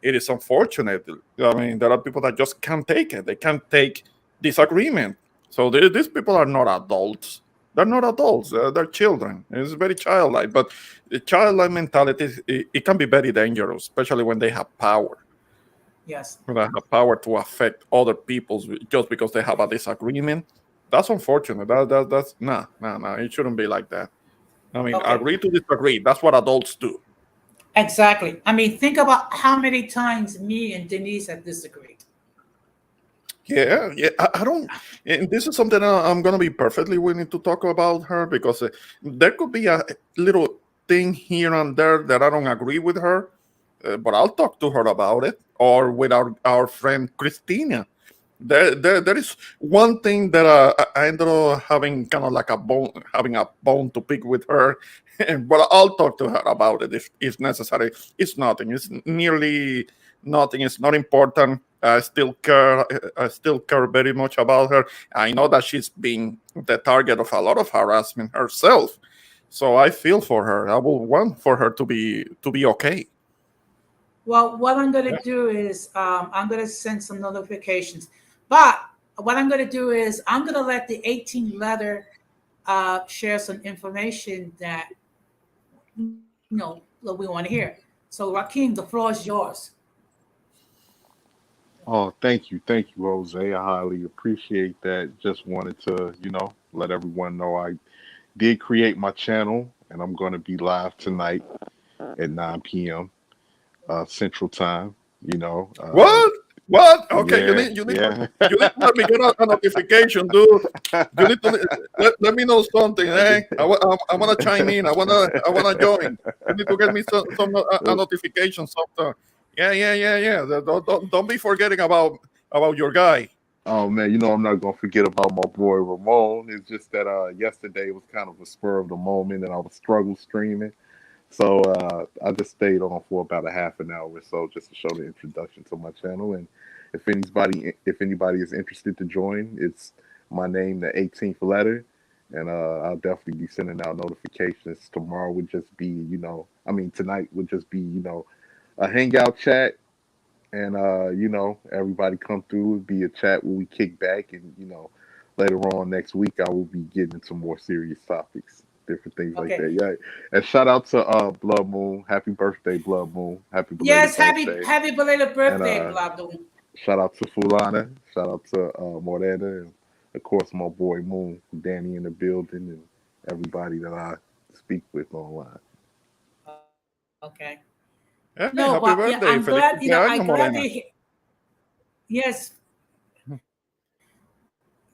It is unfortunate. I mean, there are people that just can't take it. They can't take disagreement. So these people are not adults. They're not adults. They're children. It's very childlike. But the childlike mentality, it can be very dangerous, especially when they have power. Yes. When they have power to affect other people just because they have a disagreement. That's unfortunate. That's nah, nah, nah. It shouldn't be like that. I mean, Okay. agree to disagree. That's what adults do. Exactly. I mean, think about how many times me and Denise have disagreed. Yeah, yeah. I don't. And this is something I'm gonna be perfectly willing to talk about her because there could be a little thing here and there that I don't agree with her, but I'll talk to her about it, or with our friend Christina. There is one thing that I ended up having kind of like having a bone to pick with her, but I'll talk to her about it if necessary. It's nothing. It's nearly nothing. It's not important. I still care. I still care very much about her. I know that she's been the target of a lot of harassment herself, so I feel for her. I will want for her to be okay. Well, what I'm going to do is I'm going to send some notifications. But what I'm going to do is I'm going to let the 18 letter share some information that we want to hear. So, Rakeem, the floor is yours. Oh, thank you, Jose. I highly appreciate that. Just wanted to, let everyone know I did create my channel, and I'm going to be live tonight at 9 p.m. Central Time. You know, What? What? Okay, you yeah, need you need to yeah. you need to let me get a notification, dude. You need to let me know something, eh? I wanna chime in. I wanna join. You need to get me some a notification, something. Yeah, yeah, yeah, yeah. Don't be forgetting about your guy. Oh man, I'm not gonna forget about my boy Ramon. It's just that yesterday was kind of a spur of the moment, and I was struggle streaming. So I just stayed on for about a half an hour or so just to show the introduction to my channel. And if anybody is interested to join, it's my name, the 18th letter, and I'll definitely be sending out notifications. Tomorrow would just be, tonight would just be, a hangout chat, and everybody come through. It'd be a chat where we kick back, and later on next week I will be getting into more serious topics, different things like Okay. that. Yeah, and shout out to Blood Moon. Happy birthday, Blood Moon. Happy belated Yes, birthday. happy belated And birthday, Blabdo. shout out to Fulana. Shout out to Morena, and of course my boy Moon, Danny in the building, and everybody that I speak with online. Okay. Hey, No, happy but yeah, birthday. I'm Feliz glad. I'm cumpleaños, glad Morena. yes.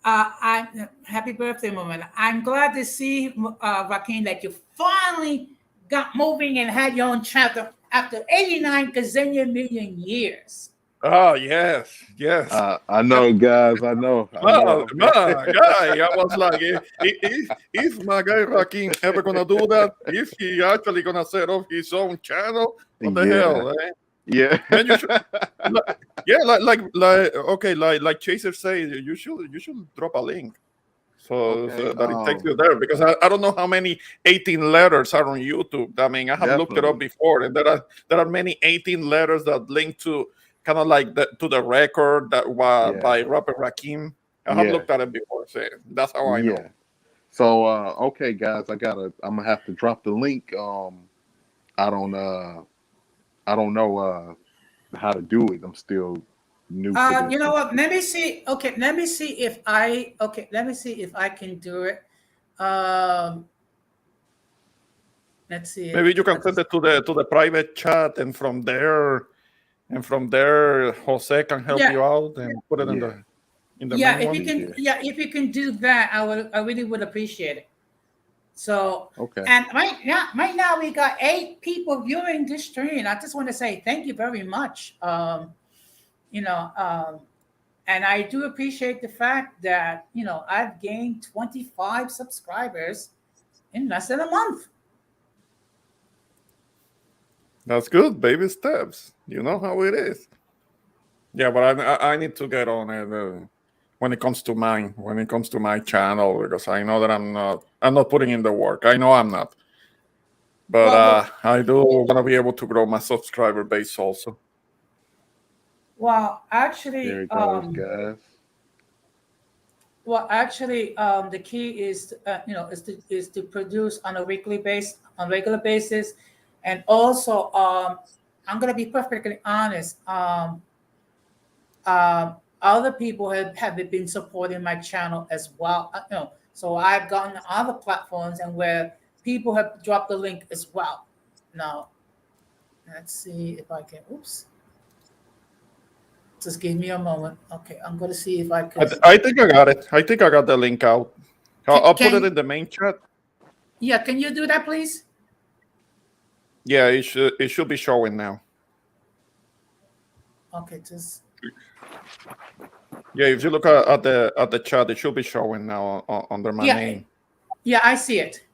I'm happy birthday, moment. I'm glad to see, Joaquin, that you finally got moving and had your own chapter after 89 gazillion million years. Oh, yes, yes. I know, guys. I know. My guy, I was like, is my guy Rakim ever gonna do that? Is he actually gonna set up his own channel? What the Yeah, hell, eh? yeah. Man, you should, yeah, okay, like Chaser says, you should drop a link so Okay. that it takes you there, because I don't know how many 18 letters are on YouTube. I mean, I have looked it up Definitely. before, and there are many 18 letters that link to kind of like to the record that was Yeah, by Rapper Rakim. I have yeah, looked at it before, so that's how I know. yeah. So, okay, guys, I'm gonna have to drop the link. I don't, I don't know, how to do it. I'm still new to this. You know what? Let me see. Okay, let me see if I. Okay, let me see if I can do it. Um, let's see. Maybe you can send it to the private chat, and from there, Jose can help Yeah, you out and put it Yeah, in the yeah. main If you one. can, yeah. yeah, if you can do that, I really would appreciate it. So, Okay. and right now we got 8 people viewing this stream. I just want to say thank you very much. You know, and I do appreciate the fact that I've gained 25 subscribers in less than a month. That's good, baby steps. You know how it is. Yeah, but I need to get on it when it comes to my channel, because I know that I'm not putting in the work. I know I'm not, but Well, I do want to be able to grow my subscriber base also. well, There actually, it goes, guys. the key is, is to produce on a regular basis, and also, I'm gonna be perfectly honest. Other people have been supporting my channel as well. So I've gotten other platforms and where people have dropped the link as well. Now, let's see if I can. Oops. Just give me a moment. Okay, I'm going to see if I can. I think I got it. I think I got the link out. I'll put it Can in the main chat. yeah? Can you do that, please? Yeah, it should be showing now. Okay, just. Yeah, if you look at the chat, it should be showing now under my name. Yeah, I see it.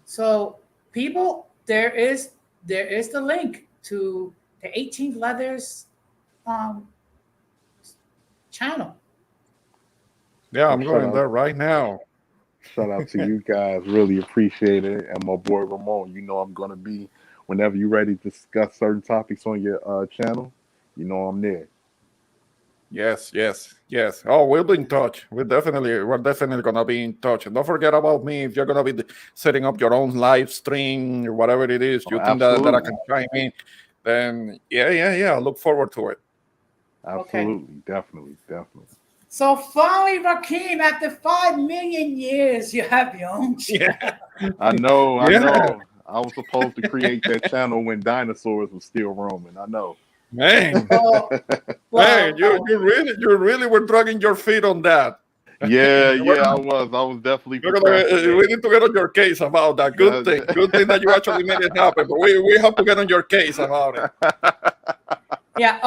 So, people, there is the link to the 18 Leathers channel. Yeah, I'm Shout going out, there right now. shout out to you guys. Really appreciate it. And my boy Ramon, I'm gonna be whenever you're ready to discuss certain topics on your channel. I'm there. Yes. Oh, we'll be in touch. We're definitely gonna be in touch. And don't forget about me if you're gonna be setting up your own live stream or whatever it is. You think that I Absolutely. can chime in? Then yeah. I look forward to it. Absolutely. Definitely. So finally, Rakim, after 5 million years, you have your own channel. Yeah. I know. Yeah. I was supposed to create that channel when dinosaurs were still roaming. I know. Man. Well, Man, you really were dragging your feet on that. Yeah, We're I was definitely We're gonna, we procrastinating. need to get on your case about that. Good thing that you actually made it happen. But we have to get on your case about it. yeah.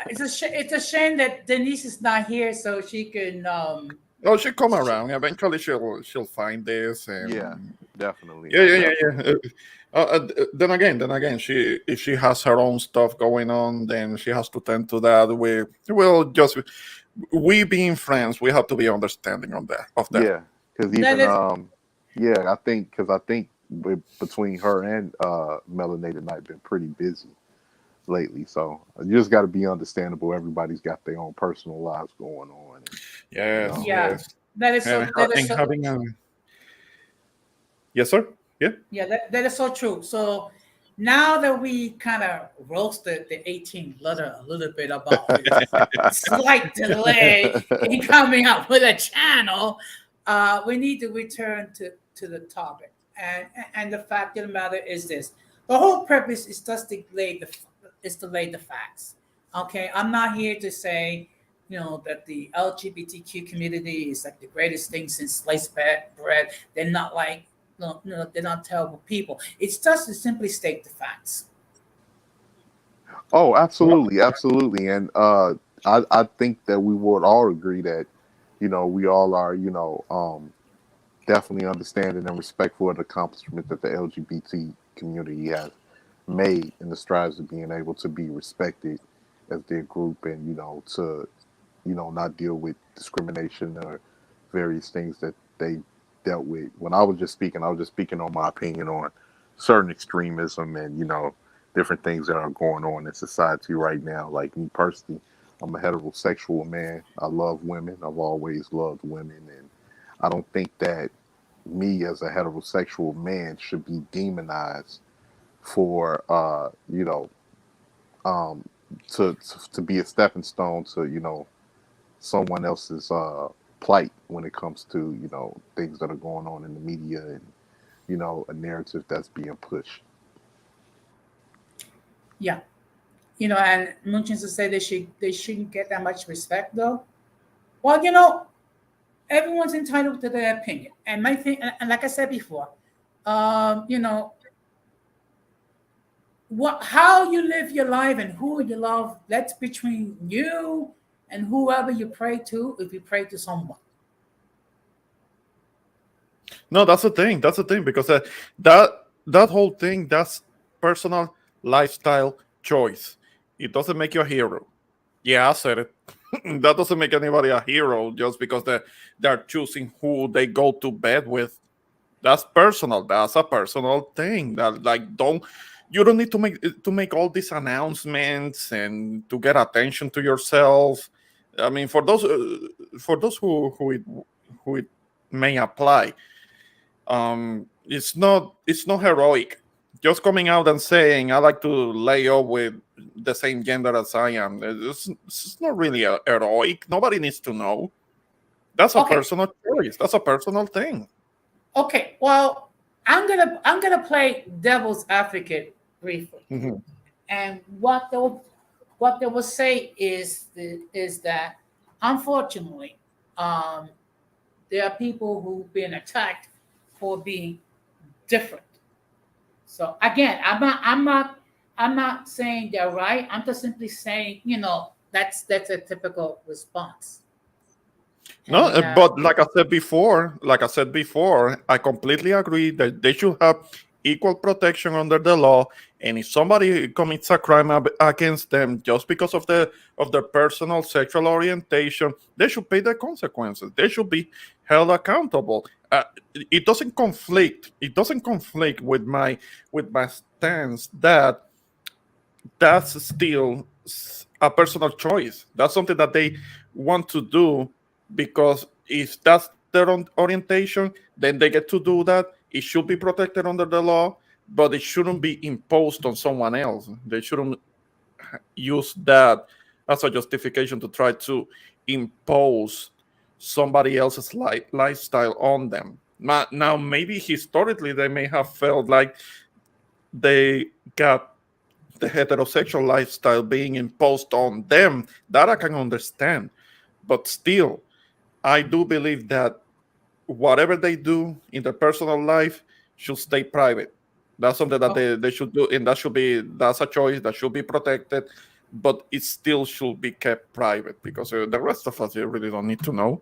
It's a shame that Denise is not here, so she can. Oh, she'll come around. Eventually, she'll find this, and Yeah, Definitely, Yeah, yeah, yeah, definitely. yeah. Then again, she if she has her own stuff going on, then she has to tend to that. We being friends, we have to be understanding on that of that. Yeah, because That even is yeah, I think between her and Melanated and I've been pretty busy lately, so you just got to be understandable. Everybody's got their own personal lives going on, and you Yes, know, yeah. yes, That is and so. That is and so. having a yes, sir. Yeah. Yeah, that is so true. So now that we kind of roasted the 18th letter a little bit about his slight delay in coming up with a channel, we need to return to the topic. And the fact of the matter is this: the whole purpose is just to lay the facts. Okay, I'm not here to say, that the LGBTQ community is like the greatest thing since sliced bread. They're not like, no, they're not terrible people. It's just to simply state the facts. oh, absolutely, absolutely, and I think that we would all agree that we all are definitely understanding and respectful of the accomplishment that the LGBT community has made in the strides of being able to be respected as their group, and to not deal with discrimination or various things that they dealt with. When I was just speaking on my opinion on certain extremism and different things that are going on in society right now. Like me personally, I'm a heterosexual man. I love women. I've always loved women, and I don't think that me as a heterosexual man should be demonized for um to be a stepping stone to someone else's plight when it comes to things that are going on in the media, and a narrative that's being pushed. Yeah, and Munchins to say they shouldn't get that much respect though. Well, everyone's entitled to their opinion, and my thing, and like I said before, um, you know, how you live your life and who you love, that's between you and whoever you pray to, if you pray to someone. No, that's the thing. That's the thing because that that whole thing that's personal lifestyle choice. It doesn't make you a hero. Yeah, I said it. That doesn't make anybody a hero just because they're choosing who they go to bed with. That's personal. That's a personal thing. That like don't you don't need to make all these announcements and to get attention to yourself. I mean, for those who it may apply, it's not heroic. Just coming out and saying I like to lay up with the same gender as I am. It's not really heroic. Nobody needs to know. That's a Okay, personal choice. That's a personal thing. okay. Well, I'm gonna play devil's advocate briefly, Mhm. and what they will say is that unfortunately, um, there are people who've been attacked for being different. So again, I'm not saying they're right. I'm just simply saying, that's a typical response. No, And but like I said before, I completely agree that they should have equal protection under the law. And if somebody commits a crime against them just because of their personal sexual orientation, they should pay the consequences. They should be held accountable. It doesn't conflict. It doesn't conflict with my stance that that's still a personal choice. That's something that they want to do because if that's their own orientation, then they get to do that. It should be protected under the law, but it shouldn't be imposed on someone else. They shouldn't use that as a justification to try to impose somebody else's lifestyle on them. Now, maybe historically they may have felt like they got the heterosexual lifestyle being imposed on them, that I can understand. But still, I do believe that whatever they do in their personal life should stay private. That's something that oh, they should do, and that's a choice that should be protected, but it still should be kept private because the rest of us really don't need to know.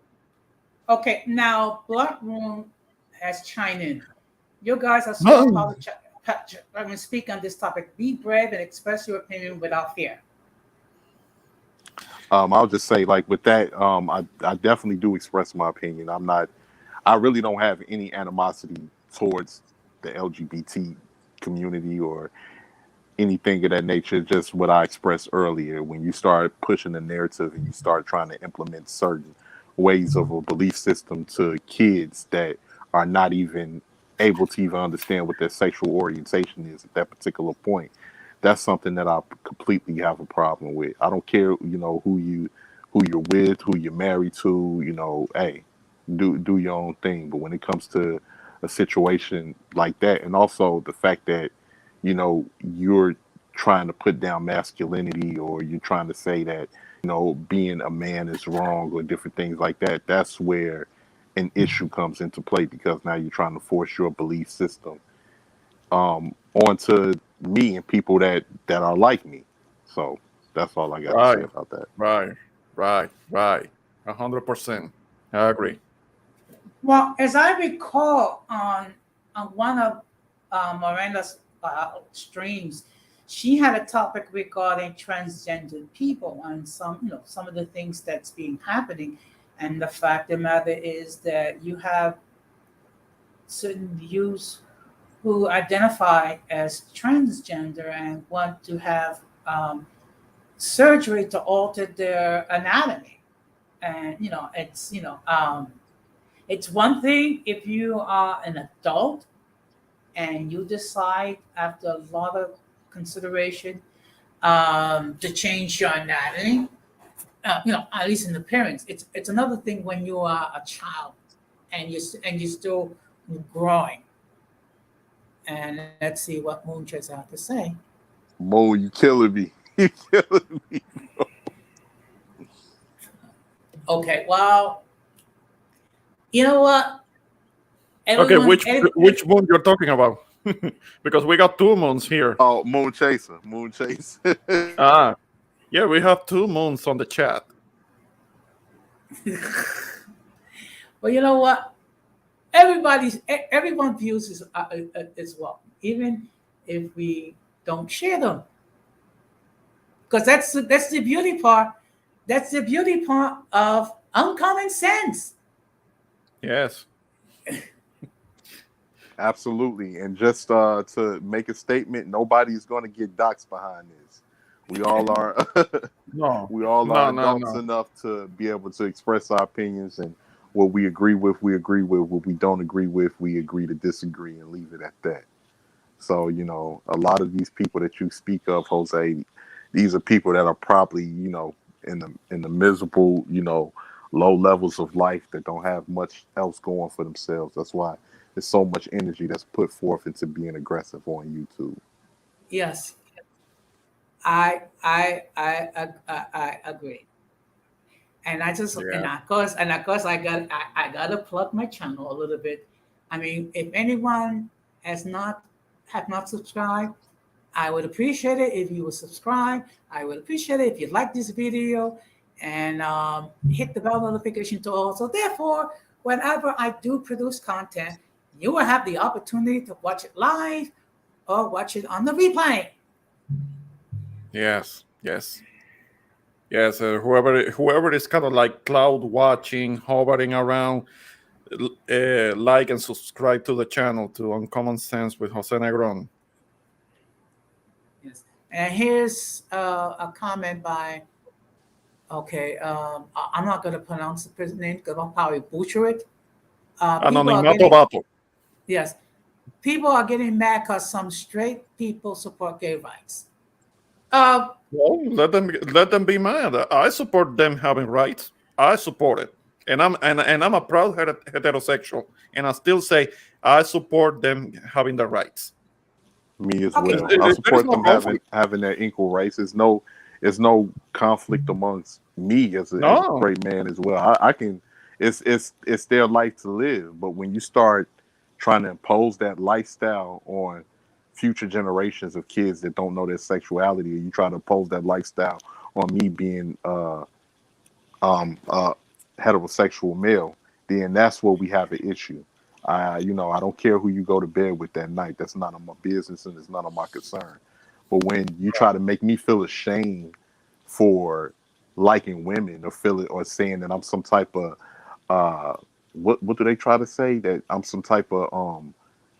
okay, now Blood Room has chimed in. You guys are No, smart power. I mean, speak on this topic. Be brave and express your opinion without fear. I'll just say, like with that, I definitely do express my opinion. I really don't have any animosity towards the LGBT community or anything of that nature. Just what I expressed earlier. When you start pushing the narrative and you start trying to implement certain ways of a belief system to kids that are not even able to even understand what their sexual orientation is at that particular point, that's something that I completely have a problem with. I don't care, who you're with, who you're married to. Hey, do your own thing. But when it comes to a situation like that, and also the fact that you're trying to put down masculinity, or you're trying to say that being a man is wrong, or different things like that, that's where an issue comes into play, because now you're trying to force your belief system onto me and people that are like me. So that's all I got to say right, about that. right, right. 100%. I agree. Well, as I recall, on one of Miranda's streams, she had a topic regarding transgender people and some of the things that's been happening. And the fact of the matter is that you have certain youths who identify as transgender and want to have surgery to alter their anatomy. And it's one thing if you are an adult and you decide after a lot of consideration to change your anatomy, at least in appearance. It's another thing when you are a child and you're still growing. And let's see what Moonchase has to say. Mo, you killing me. You killing me. Okay, well, you know what? Okay, Everyone, which moon you're talking about? Because we got two moons here. Oh, Moon Chaser. Moon Chaser. Ah, yeah, we have two moons on the chat. well, you know what? Everyone views as well, even if we don't share them, because that's the beauty part. That's the beauty part of uncommon sense. Yes. Absolutely. And just to make a statement, nobody's going to get doxxed behind this. We all are No. we all are No, no, adults no. enough to be able to express our opinions, and what we agree with, we agree with. What we don't agree with, we agree to disagree and leave it at that. So, a lot of these people that you speak of, Jose, these are people that are probably, in the miserable, low levels of life, that don't have much else going for themselves. That's why there's so much energy that's put forth into being aggressive on YouTube. Yes, I agree. And Yeah. of course I gotta plug my channel a little bit. I mean, if anyone has not have not subscribed, I would appreciate it if you would subscribe. I would appreciate it if you like this video and hit the bell notification to all. So therefore, whenever I do produce content, you will have the opportunity to watch it live or watch it on the replay. Yes. Yes. Yes. Whoever is kind of like cloud watching, hovering around, like and subscribe to the channel to Uncommon Sense with Jose Negron. Yes. And here's a comment by, okay, I'm not going to pronounce the person's name because I'll probably butcher it. People are Anonimato getting, Vato. yes, people are getting mad because some straight people support gay rights. Uh, Well, let them be mad. I support them having rights. I support it, and I'm a proud heterosexual, and I still say I support them having the rights. Me as okay, well. I There is support no them conflict. having that equal rights. There's no conflict amongst me as a No, straight man as well. I can. It's their life to live. But when you start trying to impose that lifestyle on future generations of kids that don't know their sexuality, or you try to impose that lifestyle on me being um uh heterosexual male, then that's where we have an issue. I don't care who you go to bed with that night. That's none of my business and it's none of my concern. But when you try to make me feel ashamed for liking women or feel it or saying that I'm some type of uh what do they try to say? That I'm some type of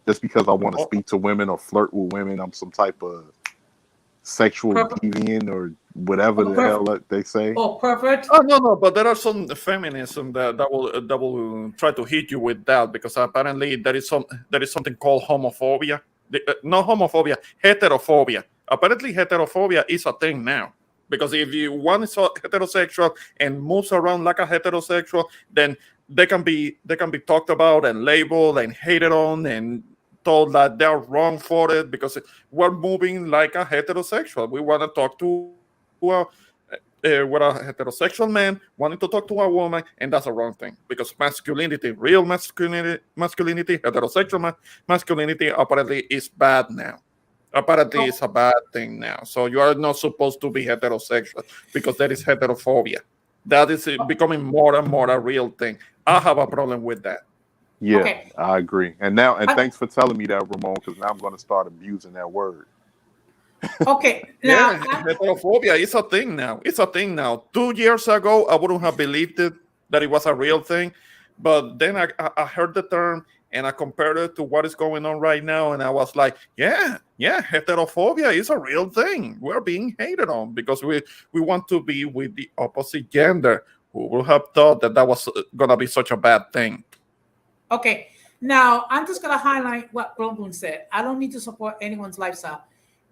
just because I want to Oh, speak to women or flirt with women, I'm some type of sexual Pervert, deviant or whatever or the hell that they say. pervert. oh, no, but there are some feminism that will try to hit you with that because apparently there is something called homophobia. Not homophobia, heterophobia. Apparently, heterophobia is a thing now because if you one is heterosexual and moves around like a heterosexual, then they can be talked about and labeled and hated on and told that they're wrong for it because we're moving like a heterosexual. We want to talk to we're a heterosexual man wanting to talk to a woman, and that's a wrong thing because masculinity, real masculinity, heterosexual masculinity, apparently is bad now. Apparently, Oh, it's a bad thing now. So you are not supposed to be heterosexual because there is heterophobia. That is becoming more and more a real thing. I have a problem with that. Yeah, okay. I agree. And I, thanks for telling me that, Ramon, because now I'm going to start abusing that word. okay. Now, Yeah, heterophobia is a thing now. It's a thing now. 2 years ago, I wouldn't have believed it that it was a real thing, but then I heard the term and I compared it to what is going on right now, and I was like, yeah, heterophobia is a real thing. We're being hated on because we want to be with the opposite gender. Who would have thought that that was gonna be such a bad thing? okay. Now, I'm just going to highlight what Brooklyn said. I don't need to support anyone's lifestyle.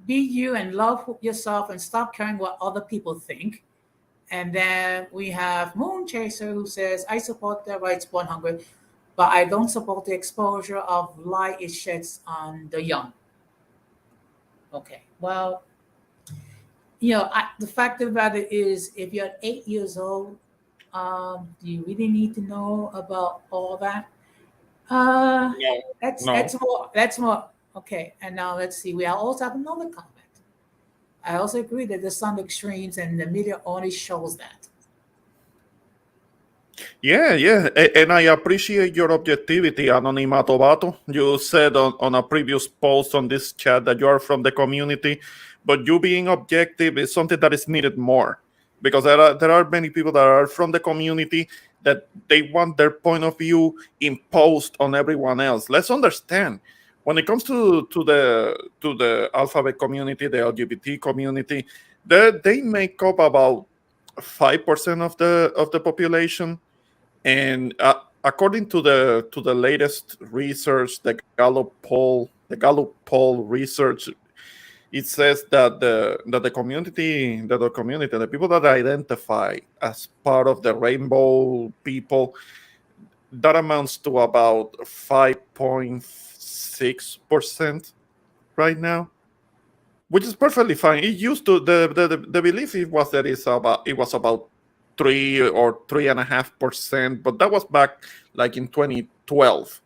Be you and love yourself and stop caring what other people think. And then we have Moon Chaser who says, I support the rights 100, but I don't support the exposure of light it sheds on the young. Okay. Well, the fact of the matter is, if you're 8 years old, do you really need to know about all that? Uh, No, that's no. that's more. That's more. Okay. And now let's see. We also have another comment. I also agree that there's some extremes, and the media only shows that. Yeah. And I appreciate your objectivity, Anonimato Bato. You said on a previous post on this chat that you are from the community, but you being objective is something that is needed more because there are many people that are from the community that they want their point of view imposed on everyone else. Let's understand when it comes to the alphabet community, the LGBT community, they make up about 5% of the population, and according to the latest research, the Gallup poll research, it says that the people that identify as part of the rainbow people, that amounts to about 5.6% right now, which is perfectly fine. It used to the belief it was about 3 or 3.5%, but that was back like in 2012.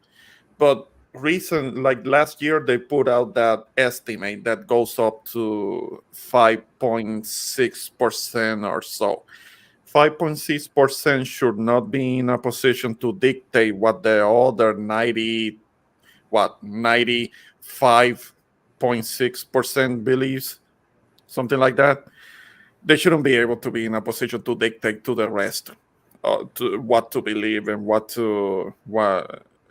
But like last year, they put out that estimate that goes up to 5.6% or so. 5.6% should not be in a position to dictate what the other 95.6% believes, something like that. They shouldn't be able to be in a position to dictate to the rest to what to believe and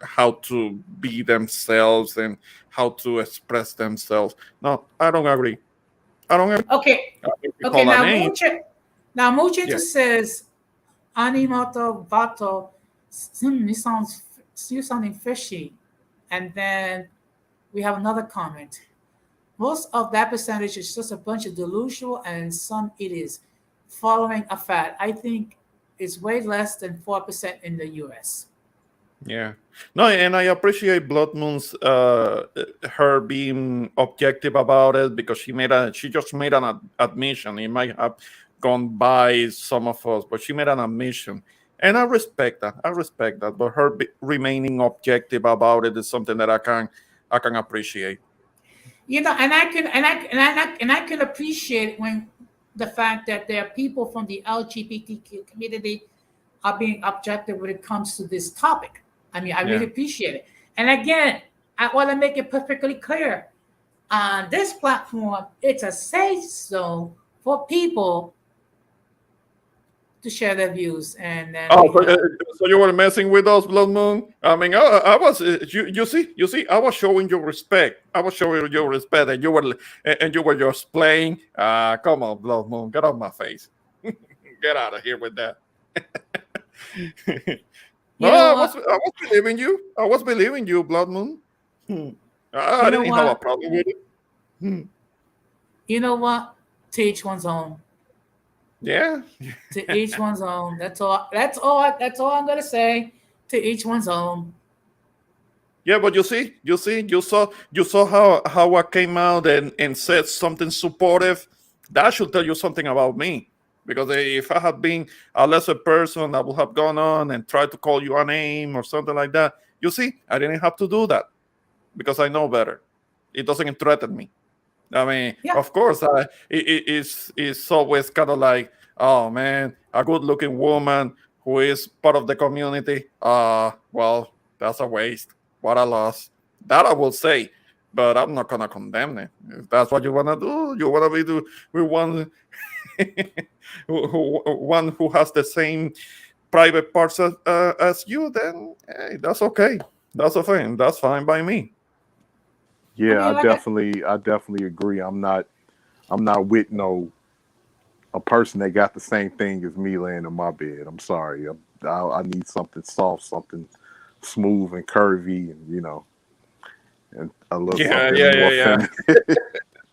how to be themselves and how to express themselves. No, I don't agree. I don't agree. Okay. I think we Okay. call a name. Now Mucha Yeah. just says, Animato Vato, you sounding fishy. And then we have another comment. Most of that percentage is just a bunch of delusional and some idiots following a fad. I think it's way less than 4% in the US. Yeah. No, and I appreciate Blood Moon's her being objective about it because she just made an admission. It might have gone by some of us, but she made an admission. And I respect that. I respect that. But her remaining objective about it is something that I can appreciate. And I can appreciate when the fact that there are people from the LGBTQ community are being objective when it comes to this topic. I mean, I really Yeah. appreciate it. And again, I want to make it perfectly clear. On this platform, it's a safe zone for people to share their views. And then Oh, we have, so you were messing with us, Blood Moon? I mean, I was. You see, I was showing you respect. I was showing you respect, and you were just playing. Come on, Blood Moon, get off my face. Get out of here with that. No, you know what? I was believing you. I was believing you, Blood Moon. Hmm. You I know didn't have a what? problem with it. Hmm. You know what? To each one's own. Yeah, To each one's own. That's all. That's all. That's all I'm gonna say. To each one's own. yeah, but you saw how I came out and said something supportive. That should tell you something about me. Because if I had been a lesser person, I would have gone on and tried to call you a name or something like that. You see, I didn't have to do that because I know better. It doesn't threaten me. I mean, Yeah. of course, it's always kind of like, oh man, a good-looking woman who is part of the community. Well, that's a waste. What a loss. That I will say, but I'm not gonna condemn it. If that's what you wanna do, you wanna be with one one who has the same private parts as you, then hey, that's okay. That's a thing. That's fine by me. I Yeah, mean, like I, I definitely agree. I'm not with no a person that got the same thing as me laying in my bed. I'm sorry. I need something soft, something smooth and curvy, and and a little Yeah, something yeah, more yeah, feminine.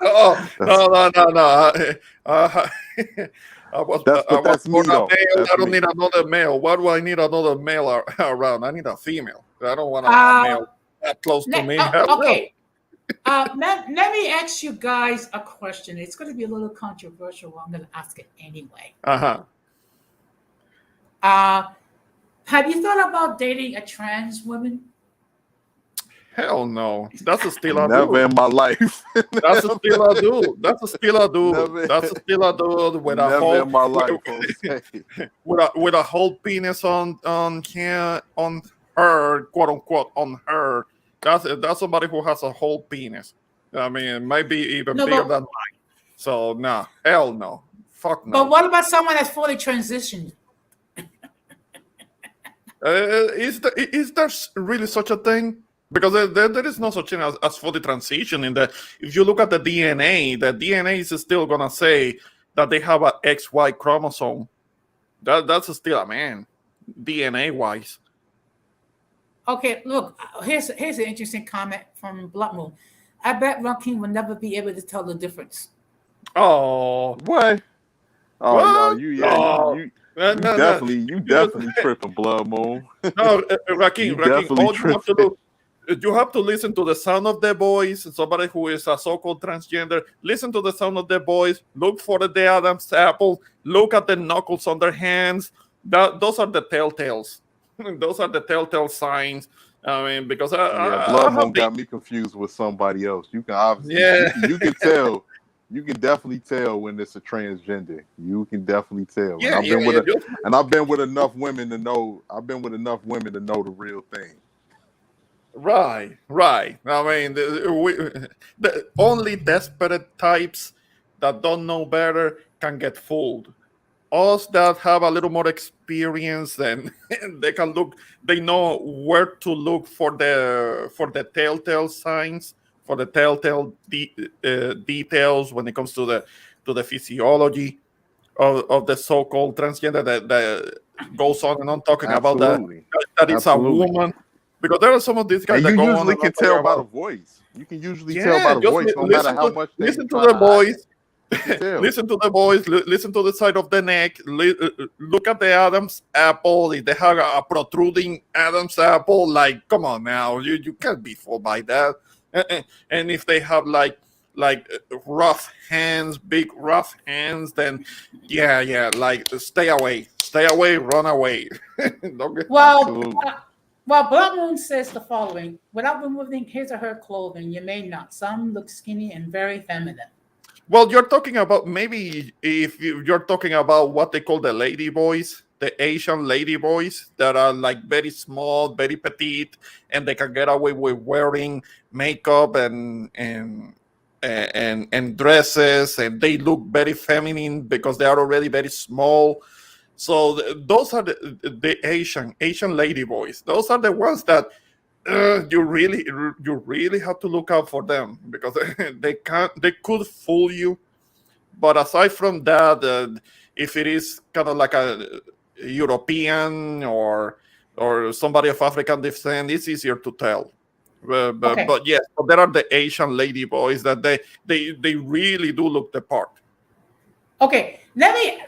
Oh that's no no no no! Uh, I but was that's born me a though. male. I That's don't me. need another male. Why do I need another male around? I need a female. I don't want a uh, male that close to me. Hell no. okay. Let me ask you guys a question. It's going to be a little controversial. I'm going to ask it anyway. Uh huh. Uh, have you thought about dating a trans woman? Hell no. That's a still a Never dude. in my life. That's a still never, a dude. That's a still a dude. never, That's a still a dude with a never whole in my life, Jose. with a whole penis on here on her, quote unquote, on her. That's somebody who has a whole penis. I mean, maybe even No, bigger than mine. So nah, hell no, fuck but no. what about someone that's fully transitioned? Is there really such a thing? Because there is no such thing as fully transition. In that, if you look at the DNA is still gonna say that they have a XY chromosome. That's still a man, DNA wise. Okay, look, here's an interesting comment from Blood Moon. I bet Rakim will never be able to tell the difference. Oh, What? Oh no, what? you yeah, No, no. you You, definitely tripping, Blood Moon. no, You Rakim. definitely All you have to tripping. do, you have to listen to the sound of their voice. Somebody who is a so-called transgender, listen to the sound of their voice. Look for the Adam's apple. Look at the knuckles on their hands. Those are the telltales. Those are the telltale signs. I mean, because Yeah, I Blood have Moon been, got me confused with somebody else. You can obviously yeah, you can tell. You can definitely tell when it's a transgender. You can definitely tell. And yeah, yeah, yeah. I've been with enough women to know the real thing. Right, right. I mean, the only desperate types that don't know better can get fooled. Us that have a little more experience and they can look, they know where to look for the telltale signs, for the telltale details when it comes to the physiology of the so-called transgender that goes on and on talking about Absolutely. that it's a Absolutely. woman, because there are some of these guys And that you go on usually and on can talking tell by the about, voice. You can usually tell by yeah, the just voice, no matter how much they listen to try the to hide it. voice. You can tell. Listen to the voice, listen to the side of the neck, look at the Adam's apple. If they have a protruding Adam's apple, like, come on now, you can't be fooled by that. And if they have rough hands, big rough hands, then yeah, like stay away, run away. Don't get- Well, Absolutely. well, Blood Moon says the following: without removing his or her clothing, you may not. Some look skinny and very feminine. Well, you're talking about maybe if you're talking about what they call the lady boys. the Asian lady boys that are like very small, very petite, and they can get away with wearing makeup and dresses, and they look very feminine because they are already very small. So those are the Asian lady boys. Those are the ones that you really have to look out for them because they could fool you. But aside from that, if it is kind of like a European or somebody of African descent, it's easier to tell. Okay. But yes, but there are the Asian lady boys that they really do look the part. Okay. Let me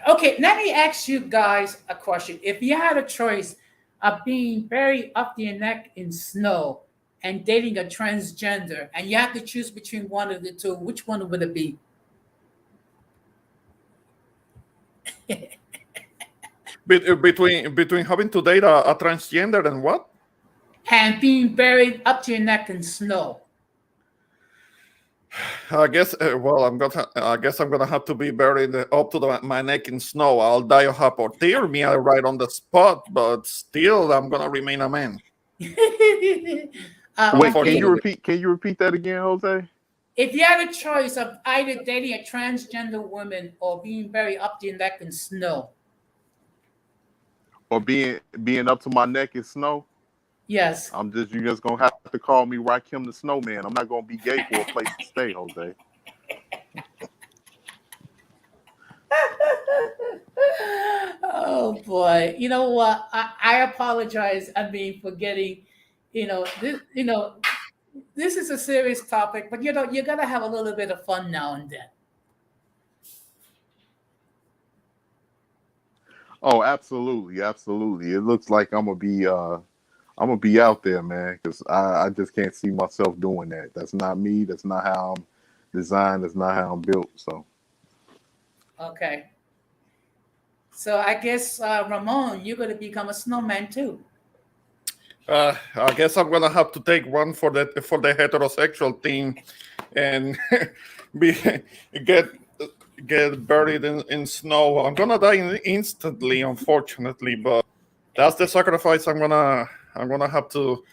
ask you guys a question. If you had a choice of being buried up to your neck in snow and dating a transgender, and you have to choose between one of the two, which one would it be? Between having to date a transgender and what? And being buried up to your neck in snow. I guess. Well, I guess I'm gonna have to be buried up to my neck in snow. I'll die of hypothermia right on the spot, but still, I'm gonna remain a man. Wait, Unfortunately. can you repeat that again, Jose? If you had a choice of either dating a transgender woman or being buried up to your neck in snow, Or being up to my neck in snow? yes. You just gonna have to call me Rakim the Snowman. I'm not gonna be gay for a place to stay, Jose. Oh boy. You know what? I apologize. I mean, for getting, this is a serious topic, but you gotta have a little bit of fun now and then. Oh, absolutely, absolutely. It looks like I'm gonna be out there, man, because I just can't see myself doing that. That's not me. That's not how I'm designed. That's not how I'm built. So Okay. So I guess Ramon, you're gonna become a snowman too. I guess I'm gonna have to take one for the heterosexual team, and be get get buried in snow. I'm gonna die instantly, unfortunately, but that's the sacrifice I'm gonna have to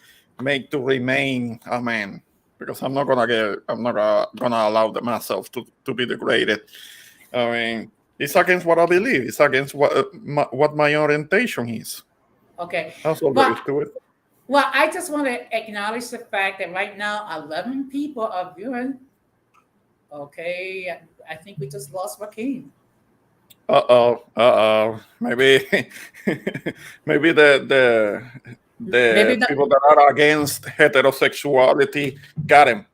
make to remain a man because I'm not gonna allow myself to be degraded. I mean, it's against what I believe. It's against what my orientation is. Okay. That's all there is But to it. well, I just want to acknowledge the fact that right now 11 people are viewing. Okay, I think we just lost Joaquin. Maybe, maybe Maybe the not. people that are against heterosexuality got him.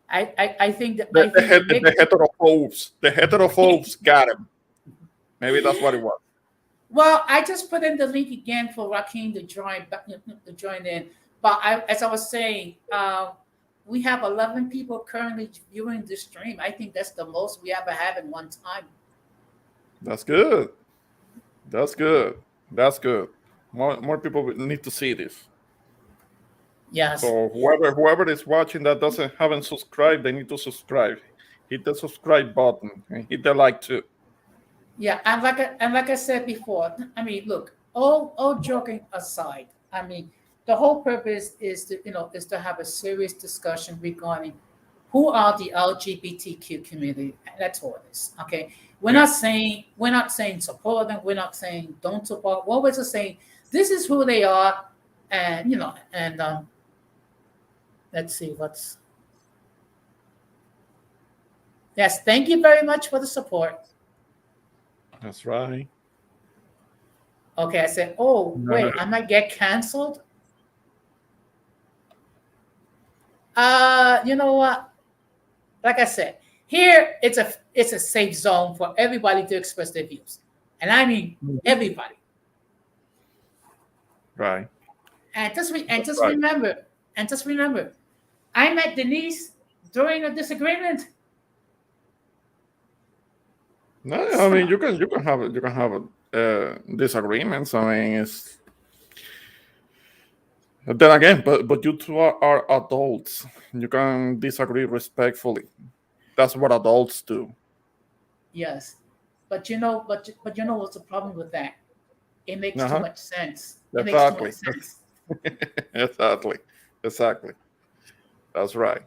I think that The, I think that maybe. the heterophobes got him. Maybe that's what it was. Well, I just put in the link again for Joaquin to join in. But as I was saying, we have 11 people currently viewing the stream. I think that's the most we ever have in one time. That's good. That's good. That's good. More people need to see this. Yes. So whoever is watching that haven't subscribed, they need to subscribe. Hit the subscribe button and hit the like too. Yeah, and like I said before, I mean, look, all joking aside, I mean, the whole purpose is to have a serious discussion regarding who are the LGBTQ community. That's all it is. Okay, we're not saying support them. We're not saying don't support. What we're just saying, this is who they are, and let's see what's. Yes, thank you very much for the support. That's right. Okay, I said, oh wait, I might get canceled. You know what? Like I said, here it's a safe zone for everybody to express their views, and I mean everybody. Right. And just Right. remember, I met Denise during a disagreement. No, I mean you can have disagreements. I mean, it's then again, but you two are adults. You can disagree respectfully. That's what adults do. Yes, but you know what's the problem with that? it makes too Uh-huh. much sense. It makes too much Exactly. sense. Exactly. Exactly. That's right.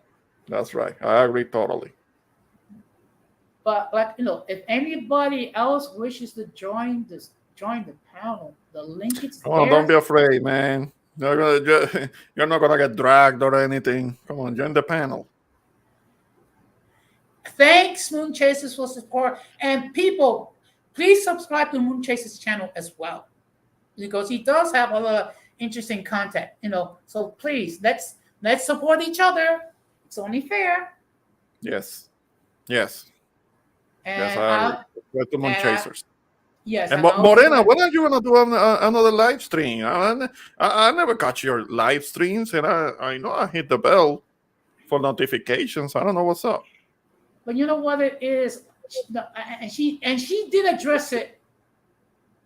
That's right. I agree totally. But like if anybody else wishes to join the panel, the link is Come on, don't there. be afraid, man. You're not gonna get dragged or anything. Come on, join the panel. Thanks, Moon Chasers, for support. And people, please subscribe to Moon Chasers channel as well, because he does have a lot of interesting content. So please let's support each other. It's only fair. Yes. Yes. Yes, And I agree. I We're two moon and I chasers. yes, And and I also Morena, like when are you gonna do another live stream? I never catch your live streams, and I know I hit the bell for notifications. I don't know what's up. but you know what it is. And she did address it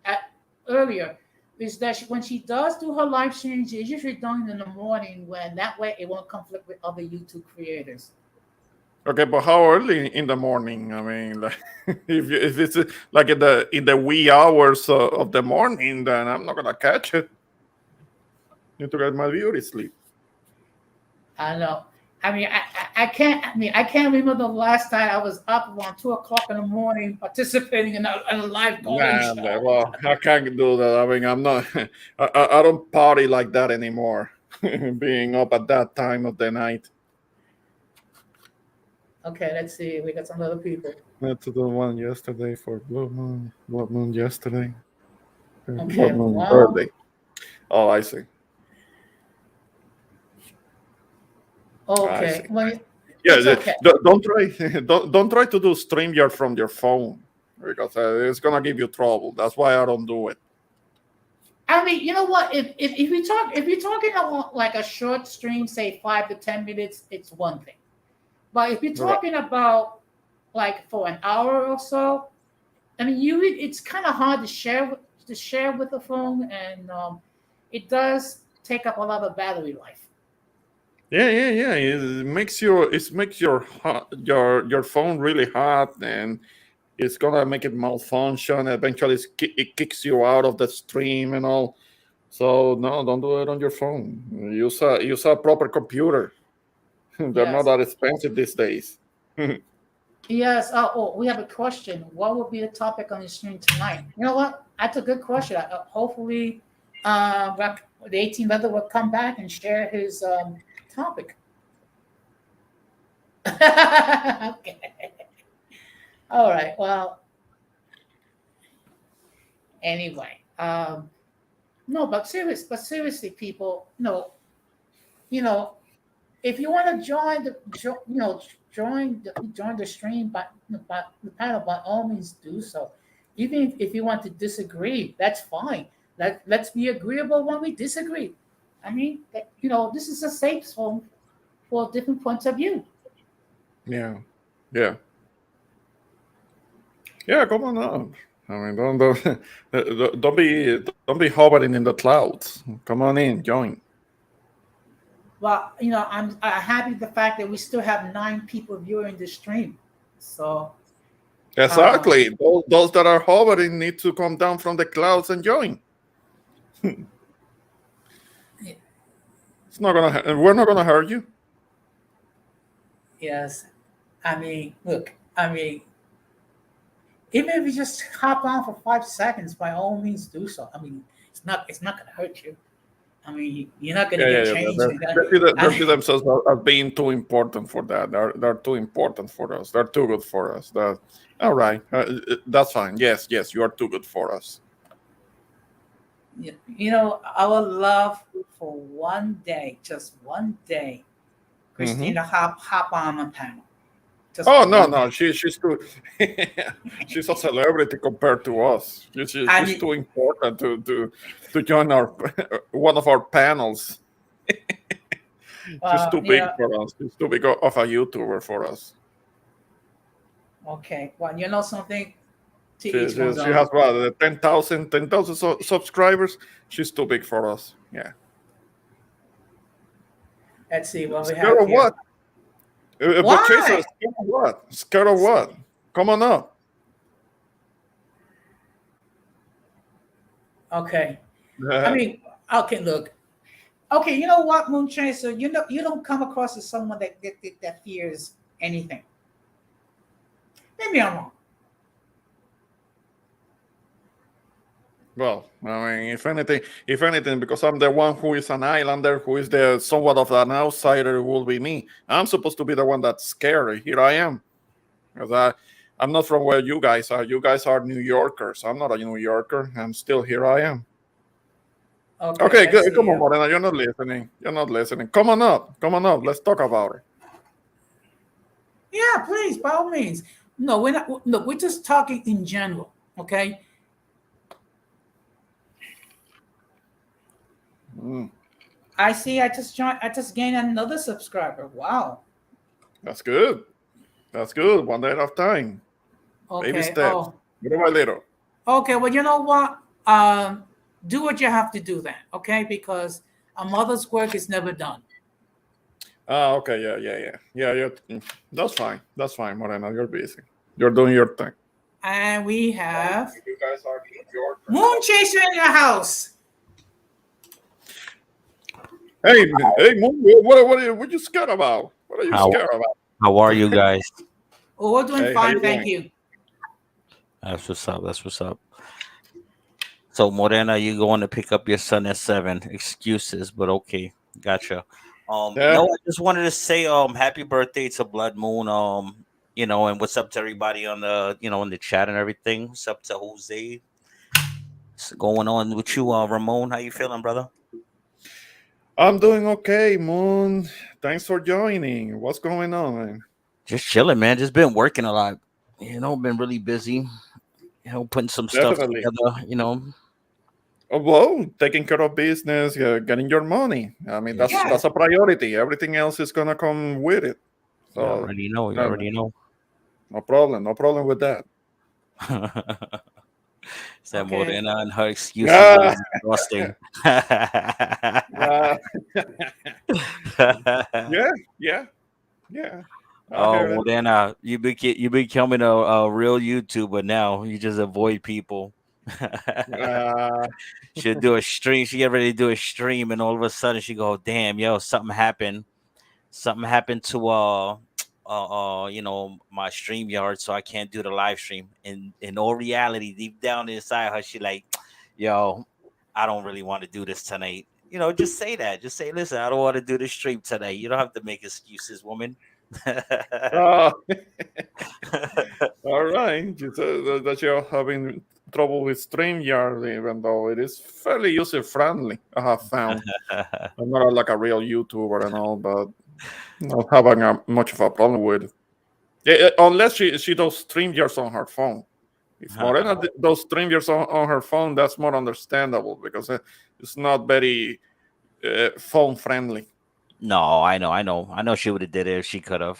at, earlier, is that when she does do her live streams, she's usually done in the morning, when that way it won't conflict with other YouTube creators. Okay, but how early in the morning? I mean, like, if it's like in the wee hours of the morning, then I'm not gonna catch it. Need to get my beauty sleep. I know. I mean, I can't. I mean, I can't remember the last time I was up around 2 o'clock in the morning participating in a live call-in Nah, show. well, I can't do that. I mean, I'm not. I don't party like that anymore. Being up at that time of the night. Okay, let's see. We got some other people. That's the one yesterday for Blue Moon. Blood Moon yesterday. Okay, Blood Moon well, birthday. Oh, I see. I okay. see. Well, Yeah, it's okay. don't try. Don't try to do StreamYard from your phone, because it's gonna give you trouble. That's why I don't do it. I mean, you know what? If you're talking about like a short stream, say 5 to 10 minutes, it's one thing. But if you're Right. talking about like for an hour or so, I mean, it's kind of hard to share with the phone, and it does take up a lot of battery life. Yeah. It makes your phone really hot, and it's gonna make it malfunction. Eventually, it kicks you out of the stream and all. So no, don't do it on your phone. Use a proper computer. They're not Yes, that expensive these days. yes. We have a question. What will be the topic on the stream tonight? You know what? That's a good question. Hopefully, the 18 leather will come back and share his topic. Okay. All right. Well, anyway, no, but seriously, people, you know, if you want to join the stream, by the panel, by all means do so. Even if you want to disagree, that's fine. Let's be agreeable when we disagree. I mean, this is a safe zone for different points of view. Yeah, yeah, yeah. Come on up. I mean, don't be hovering in the clouds. Come on in, join. Well, I'm happy the fact that we still have 9 people viewing the stream. So, um, Exactly. Those that are hovering need to come down from the clouds and join. It's not gonna. We're not gonna hurt you. yes, I mean, look, I mean, even if you just hop on for 5 seconds, by all means do so. I mean, it's not going to hurt you. I mean, you're not going to Yeah, yeah, get yeah. changed. They see themselves as being too important for that. They're too important for us. They're too good for us. All right. That's fine. Yes, yes. You are too good for us. I would love for one day, just one day, Hmm. Christina hop on a panel, just Oh for no, one no. day. She's too. She's a celebrity compared to us. I She's mean, too important to join our one of our panels. She's too big yeah, for us. She's too big of a YouTuber for us. okay. Well, you know something, to She, each she, one's she own. has what, 10,000 subscribers. She's too big for us. Yeah. Let's see what we Scared have of here. what? But Chaser, Why? scared of what? Scared of what? Come on up. Okay. I mean, okay, look. Okay, you know what, Moonshine? So you don't come across as someone that fears anything. Maybe I'm wrong. Well, I mean, if anything, because I'm the one who is an islander, who is the somewhat of an outsider, will be me. I'm supposed to be the one that's scary. Here I am, because I'm not from where you guys are. You guys are New Yorkers. I'm not a New Yorker. I'm still here. I am. Okay, Okay, let's good. see. Come on, Morena. You're not listening. You're not listening. Come on up. Come on up. Let's talk about it. Yeah, please, by all means. No, we're not. No, we're just talking in general. Okay. Mm, I see. I just joined. I just gained another subscriber. Wow. that's good. That's good. One day at a time. Baby Okay. steps. Oh. Little by little. Okay. Well, you know what? Do what you have to do then. Okay, because a mother's work is never done. Okay. Yeah. That's fine. That's fine, Morena. You're busy. You're doing your thing. And we have You guys are New Yorkers. Moon Chaser in your house. Hey, Moon, what are you scared about? What are you How scared about? how are you guys? Oh, we're doing Hey, how fine, you thank doing? you. That's what's up. That's what's up. So Morena, you going to pick up your son at 7. Excuses, but okay. Gotcha. Yeah. No, I just wanted to say happy birthday to Blood Moon. And what's up to everybody on the in the chat and everything. What's up to Jose? What's going on with you, Ramon? How you feeling, brother? I'm doing okay, Moon. Thanks for joining. What's going on, man? Just chilling, man. Just been working a lot. Been really busy. Putting some stuff Definitely. together. Oh, well, taking care of business, getting your money. I mean, Yes, Yes. that's a priority. Everything else is gonna come with it. you So, already know. You no, already know. no problem. No problem with that. Said Okay. Morena and her excuses Yeah. is exhausting. Yeah. Yeah. Yeah. Yeah. I Oh, hear it. Morena, you becoming a real YouTuber now. You just avoid people. Uh, She'll do a stream. She get ready to do a stream, and all of a sudden she go, "Damn, yo, something happened. Something happened to my stream yard, so I can't do the live stream." And in all reality, deep down inside her, she like, "Yo, I don't really want to do this tonight." Just say that. Just say, "Listen, I don't want to do the stream tonight." You don't have to make excuses, woman. uh, all right. You said that you're having trouble with StreamYard, even though it is fairly user friendly. I have found. I'm not like a real YouTuber and all, but not having much of a problem with it. Yeah, unless she does StreamYards on her phone. If Morena does StreamYards on her phone, that's more understandable because it's not very phone friendly. No, I know she would have did it if she could have.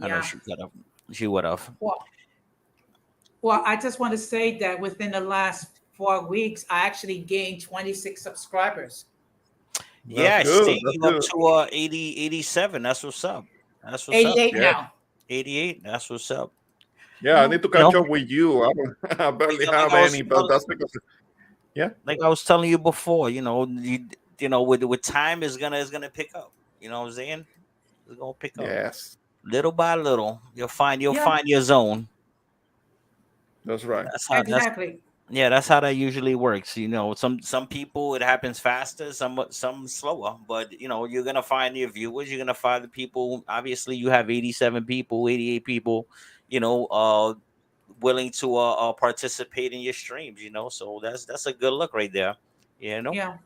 I know Yeah. she could have. She would have. Well, well, I just want to say that within the last 4 weeks, I actually gained 26 subscribers. That's Yeah, good. see That's you up good. to 80, 87. That's what's up. That's what's up. 88 Yeah. now. 88. That's what's up. Yeah, I need to You know, catch up with you. I barely like have I was any, but that's because yeah. like I was telling you before, with time is gonna pick up. You know what I'm saying? It's gonna pick up. Yes, Little by little. You'll Yeah, find your zone. that's right. That's exactly. Yeah, that's how that usually works. Some people it happens faster, some slower. But you're gonna find your viewers. You're gonna find the people. Obviously, you have 87 people, 88 people. Willing to participate in your streams. So that's a good look right there. You know. Yeah.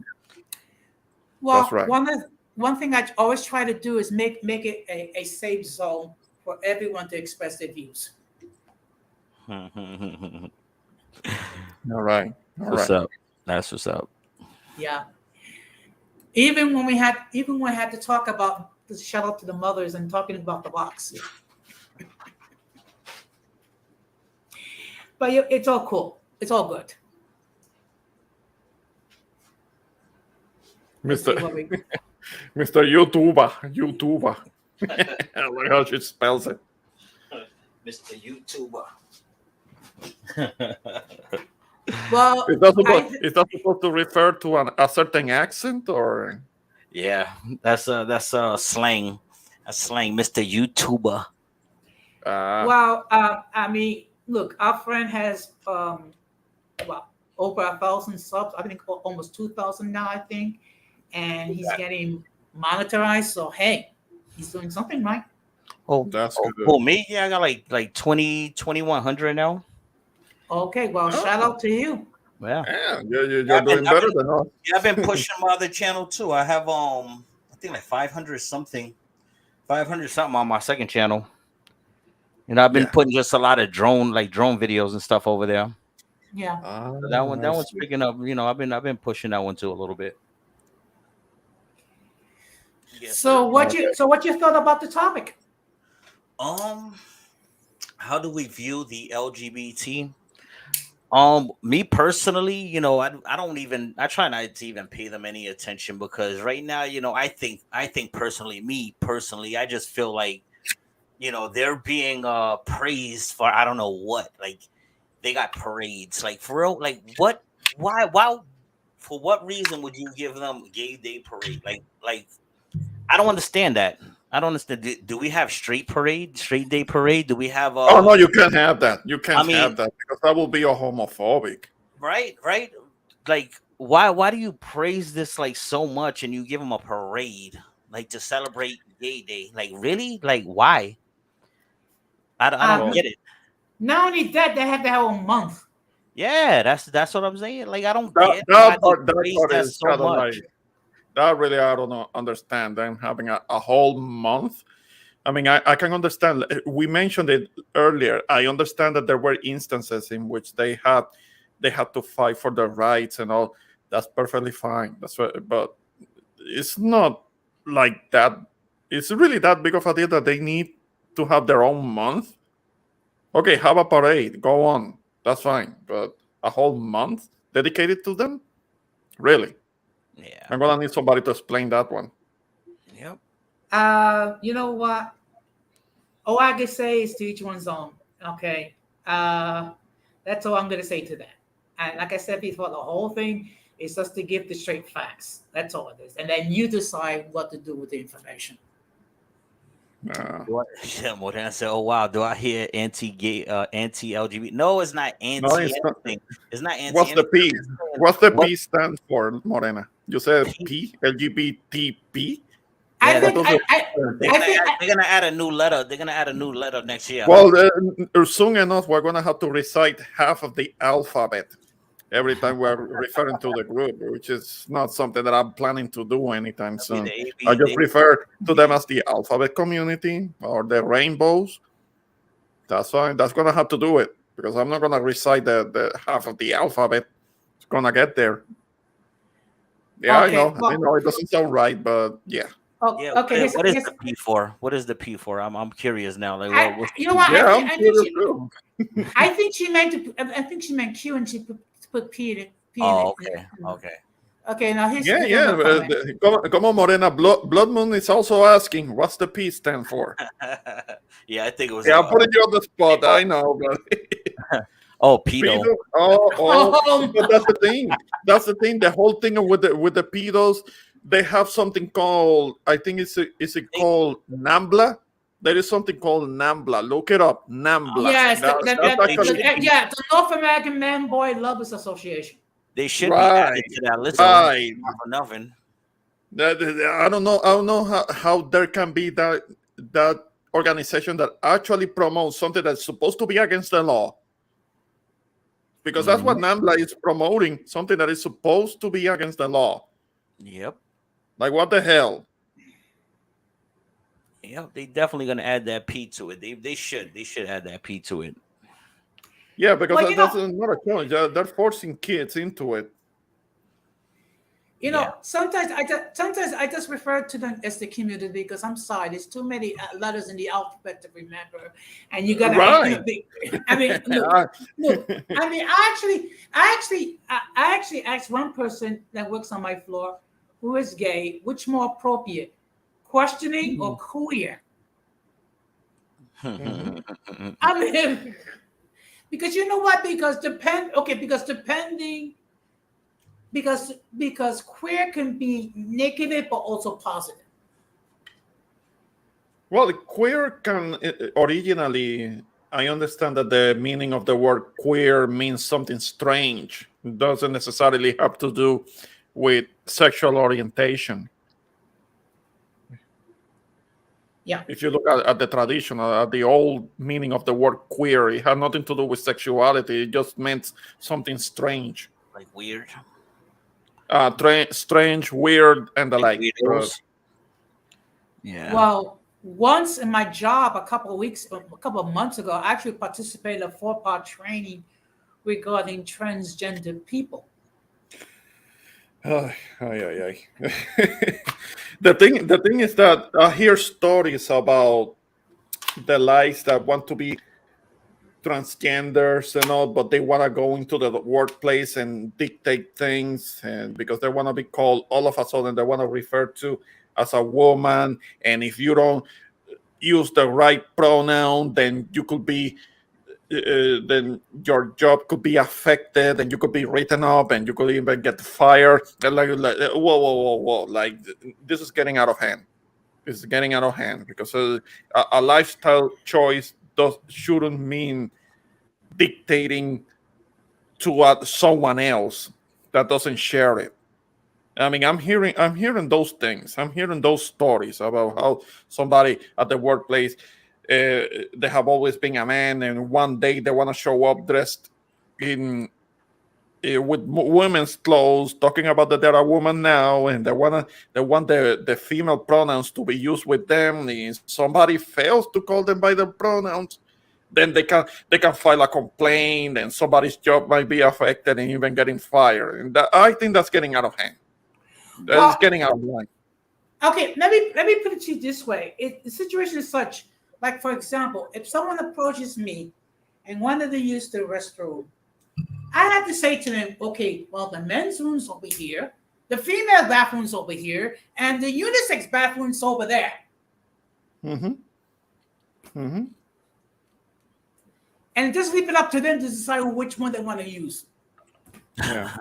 That's Well, right. one thing I always try to do is make it a safe zone for everyone to express their views. All right. All What's right. up? That's what's up. Yeah. Even when I had to talk about the shout out to the mothers and talking about the box. But it's all cool. It's all good. Let's see Mr. what we Mr. YouTuber. I like how she spells it. Mr. YouTuber. Well, Is that supposed to refer to a certain accent or? Yeah, that's slang. That's slang, Mr. YouTuber. well, I mean, look, our friend has well over 1,000 subs. I think almost 2,000 now. I think, and he's getting monetized. So hey, he's doing something right. Oh, That's oh, good. oh, me? Yeah, I got like 2100 now. Okay, well, shout Oh, out to you. Yeah. yeah, you're doing I've better been than us. yeah, I've been pushing my other channel too. I have I think like 500 something. 500 something on my second channel. I've been Yeah. putting just a lot of drone videos and stuff over there. Yeah. So I that one's see. picking up. I've been pushing that one too a little bit. Yes, sir. What you thought about the topic? Um, how do we view the LGBT? Me personally, I don't even I try not to even pay them any attention because right now, I think personally, me personally, I just feel like they're being praised for I don't know what. Like they got parades. Like for real, like what why for what reason would you give them a gay day parade? Like I don't understand that. I don't understand. Do we have straight day parade? Do we have Oh no, you can't have that. You I can't have mean, that because that will be a homophobic. right? Like why do you praise this like so much and you give them a parade like to celebrate gay day? Like really? Like why? I don't Well, get it. Not only that, they have their own month. Yeah, that's what I'm saying. Like I don't that get why that they part that praise part that is so kind of much. like that. Really, I don't understand them having a whole month. I mean, I can understand. We mentioned it earlier. I understand that there were instances in which they had to fight for their rights and all. That's perfectly fine. But it's not like that. It's really that big of a deal that they need to have their own month. Okay, have a parade. Go on. That's fine. But a whole month dedicated to them? Really? Yeah. I'm gonna need somebody to explain that one. Yep. You know what? All I can say is to each one's own. Okay. Uh, that's all I'm gonna say to that. And like I said before, the whole thing is just to give the straight facts. That's all it is. And then you decide what to do with the information. Uh, Yeah, Morena said, "Oh wow, do I hear anti-gay, anti-LGBT? No, it's not no, anti it's not. anything. It's not anti What's the anything. P? What's the What P stand for, Morena? You said P? P? LGBTP? I Yeah, What think does it they're stand I gonna for? think add, they're gonna add a new letter. They're gonna add a new letter next year. Well, soon enough, we're gonna have to recite half of the alphabet every time we're referring to the group, which is not something that I'm planning to do anytime That'll be the soon. A I B. just refer to them as the alphabet community or the rainbows. That's fine. That's gonna have to do it because I'm not gonna recite the half of the alphabet. It's gonna get there. Yeah, I okay. know. I Well, know it doesn't sound right, but yeah. oh, Yeah. okay. What is the P for? What is the P for? I'm curious now. Like, what's the You know P? what? Yeah, I'm curious too. I think she meant to. I think she meant Q, and she put P in Oh, it. okay, okay. Okay, now Yeah, here's yeah. another comment. Come on, Morena. Blood Moon is also asking, what's the P stand for? Yeah, I think it was Yeah, I'm putting you on the spot. I know, but oh, pedo. pedo. Oh, But that's the thing. That's the thing. The whole thing with the pedos, they have something called. I think is it called Nambla? There is something called Nambla. Look it up. Nambla. yes, That's They actually should be. yeah, the North American Man Boy Lovers Association. They should be right. added to that list though. Right. Not for nothing. I don't know. I don't know how there can be that organization that actually promotes something that's supposed to be against the law. Because that's what Mhm. NAMBLA is promoting, something that is supposed to be against the law. Yep. Like what the hell? Yep. They definitely gonna add that P to it. They should add that P to it. Yeah, because Well, that's not a challenge. They're forcing kids into it. Yeah. sometimes I just refer to them as the community because I'm sorry, there's too many letters in the alphabet to remember, and you gotta. Right. I mean, look. I mean, I actually asked one person that works on my floor who is gay, which more appropriate, questioning or queer? I mean, Because you know what? Because queer can be negative but also positive. Well, queer can originally, I understand that the meaning of the word queer means something strange. It doesn't necessarily have to do with sexual orientation. Yeah. If you look at the traditional, at the old meaning of the word queer, it had nothing to do with sexuality. It just meant something strange, Like weird, strange, weird, and the like like. But weirdos. Yeah. Well, once in my job a couple of months ago, I actually participated in a 4-part training regarding transgender people. ay, ay, ay, ay. The thing is that I hear stories about the lies that want to be transgenders and all, but they want to go into the workplace and dictate things, and because they want to be called all of a sudden, they want to refer to as a woman, and if you don't use the right pronoun, then you could be then your job could be affected and you could be written up and you could even get fired. And like whoa, whoa, whoa, whoa, like this is getting out of hand. It's getting out of hand because a lifestyle choice shouldn't mean dictating to someone else that doesn't share it. I mean, I'm hearing those things. I'm hearing those stories about how somebody at the workplace, they have always been a man, and one day they want to show up dressed in with women's clothes, talking about that they're a woman now, and they want the female pronouns to be used with them. If somebody fails to call them by the pronouns, then they can file a complaint, and somebody's job might be affected and even getting fired. And I think that's getting out of hand. That is Well, getting out of line. okay, let me put it to you this way. The situation is such, like for example, if someone approaches me and wanted to use the restroom, I have to say to them, okay, well, the men's room's over here, the female bathroom's over here, and the unisex bathroom's over there. Mm-hmm. Mm-hmm. And just leave it up to them to decide which one they want to use. Yeah.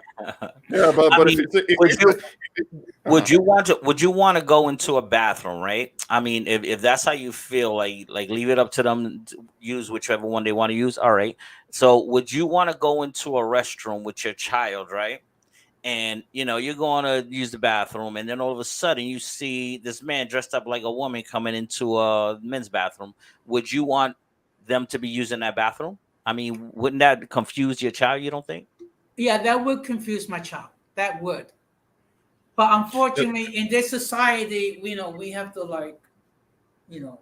Yeah, but I but if mean, it's if would it's you uh-huh. would you want to go into a bathroom, right? I mean, if that's how you feel, like leave it up to them to use whichever one they want to use. All right. So would you want to go into a restroom with your child, right? And you're going to use the bathroom, and then all of a sudden you see this man dressed up like a woman coming into a men's bathroom. Would you want them to be using that bathroom? I mean, wouldn't that confuse your child? You don't think? Yeah, that would confuse my child. That would. But unfortunately, in this society, we have to like, you know,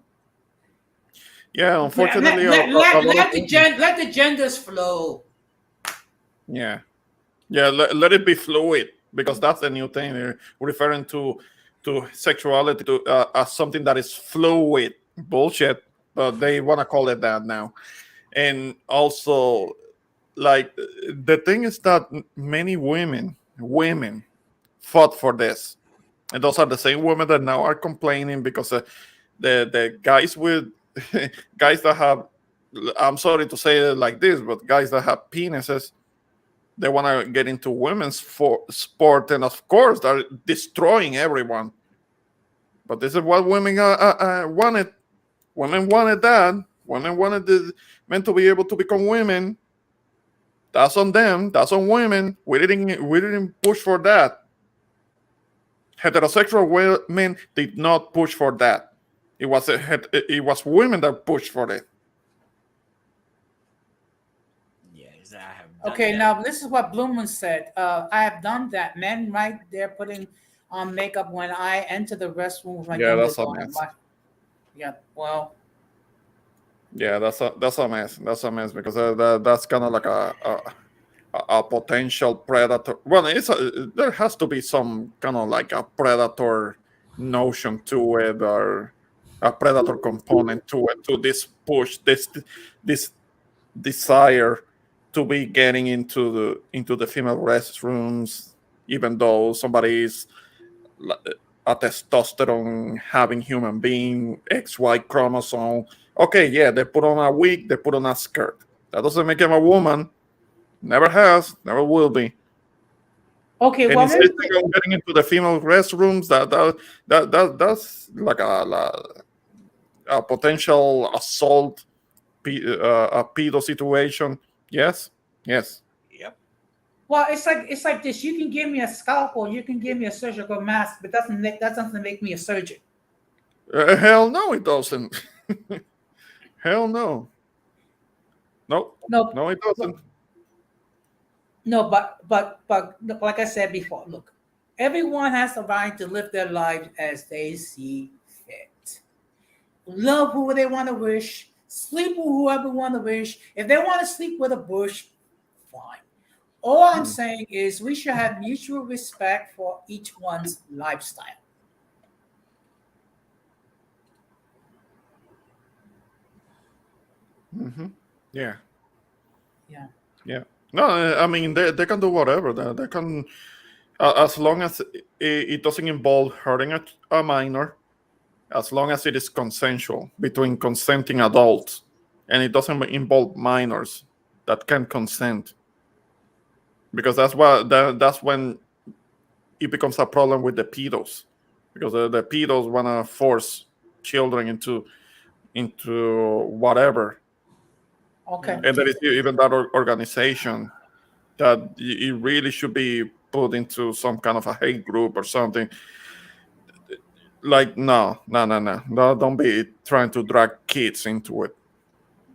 Yeah, let, let, unfortunately, let, a let, lot of let the women. let the genders flow. Yeah, yeah. Let it be fluid because that's the new thing. They're referring to sexuality as something that is fluid. Bullshit, but they want to call it that now. And also, like the thing is that many women fought for this, and those are the same women that now are complaining because the guys with guys that have, I'm sorry to say it like this, but guys that have penises, they want to get into women's sport, and of course they're destroying everyone. But this is what women wanted. Women wanted that. Women wanted the men to be able to become women. That's on them. That's on women. We didn't push for that. Heterosexual men did not push for that. It was women that pushed for it. Yeah, I have done Okay, that. now this is what Blumen said. I have done that. Men right there putting on makeup when I enter the restroom with my Yeah, younger that's a daughter. mess. Yeah, well, Yeah, that's a mess. That's a mess because that's kind of like a potential predator. Well, there has to be some kind of like a predator notion to it, or a predator component to it, to this push, this desire to be getting into the female restrooms, even though somebody is a testosterone having human being, XY chromosome. Okay, yeah, they put on a wig, they put on a skirt. That doesn't make him a woman. Never has, never will be. Okay, And well, maybe insisting on getting into the female restrooms, that's like a potential assault, a pedo situation. Yes, yes. Yep. well, it's like this. You can give me a scalpel, you can give me a surgical mask, but that doesn't make me a surgeon. Hell no, it doesn't. Hell no. No, No, no, it doesn't. no, but like I said before, look, everyone has the right to live their life as they see fit. Love who they want to wish, sleep with whoever want to wish. If they want to sleep with a bush, fine. All I'm Hmm. saying is we should have mutual respect for each one's lifestyle. Hmm. Yeah, Yeah. yeah. No, I mean they can do whatever. They can, as long as it doesn't involve hurting a minor, as long as it is consensual between consenting adults, and it doesn't involve minors that can consent, because that's when it becomes a problem with the pedos, because the pedos want to force children into whatever, Okay. and there is even that organization that it really should be put into some kind of a hate group or something. Like no, don't be trying to drag kids into it.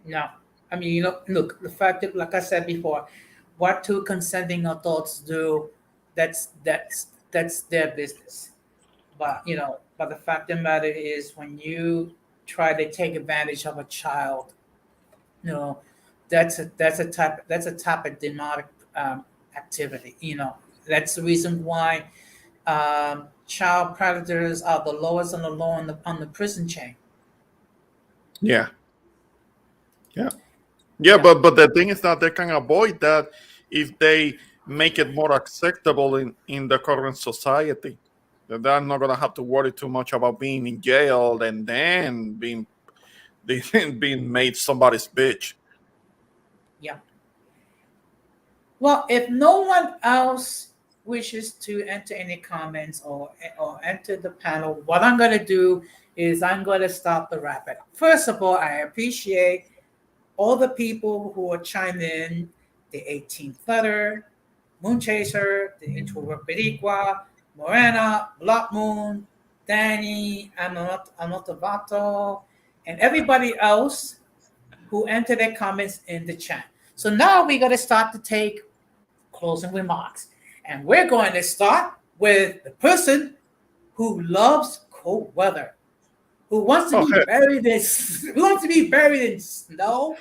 No. I mean, look, the fact that, like I said before, what two consenting adults do, that's their business. But the fact of the matter is, when you try to take advantage of a child, you know, that's a type of demonic activity. That's the reason why child predators are the lowest on the law on the prison chain. Yeah, yeah, yeah. Yeah. But the thing is that they can avoid that if they make it more acceptable in the current society. That they're not gonna have to worry too much about being in jail and then being made somebody's bitch. Yeah. Well, if no one else wishes to enter any comments or enter the panel, what I'm going to do is I'm going to start the wrap it up. First of all, I appreciate all the people who are chiming in, the 18th letter, Moonchaser, the introvert Berigua, Morena, Blood Moon, Danny, Anotovato, and everybody else who entered their comments in the chat. So now we're going to start to take closing remarks. And we're going to start with the person who loves cold weather, who wants to Oh, be buried in who wants to be buried in snow,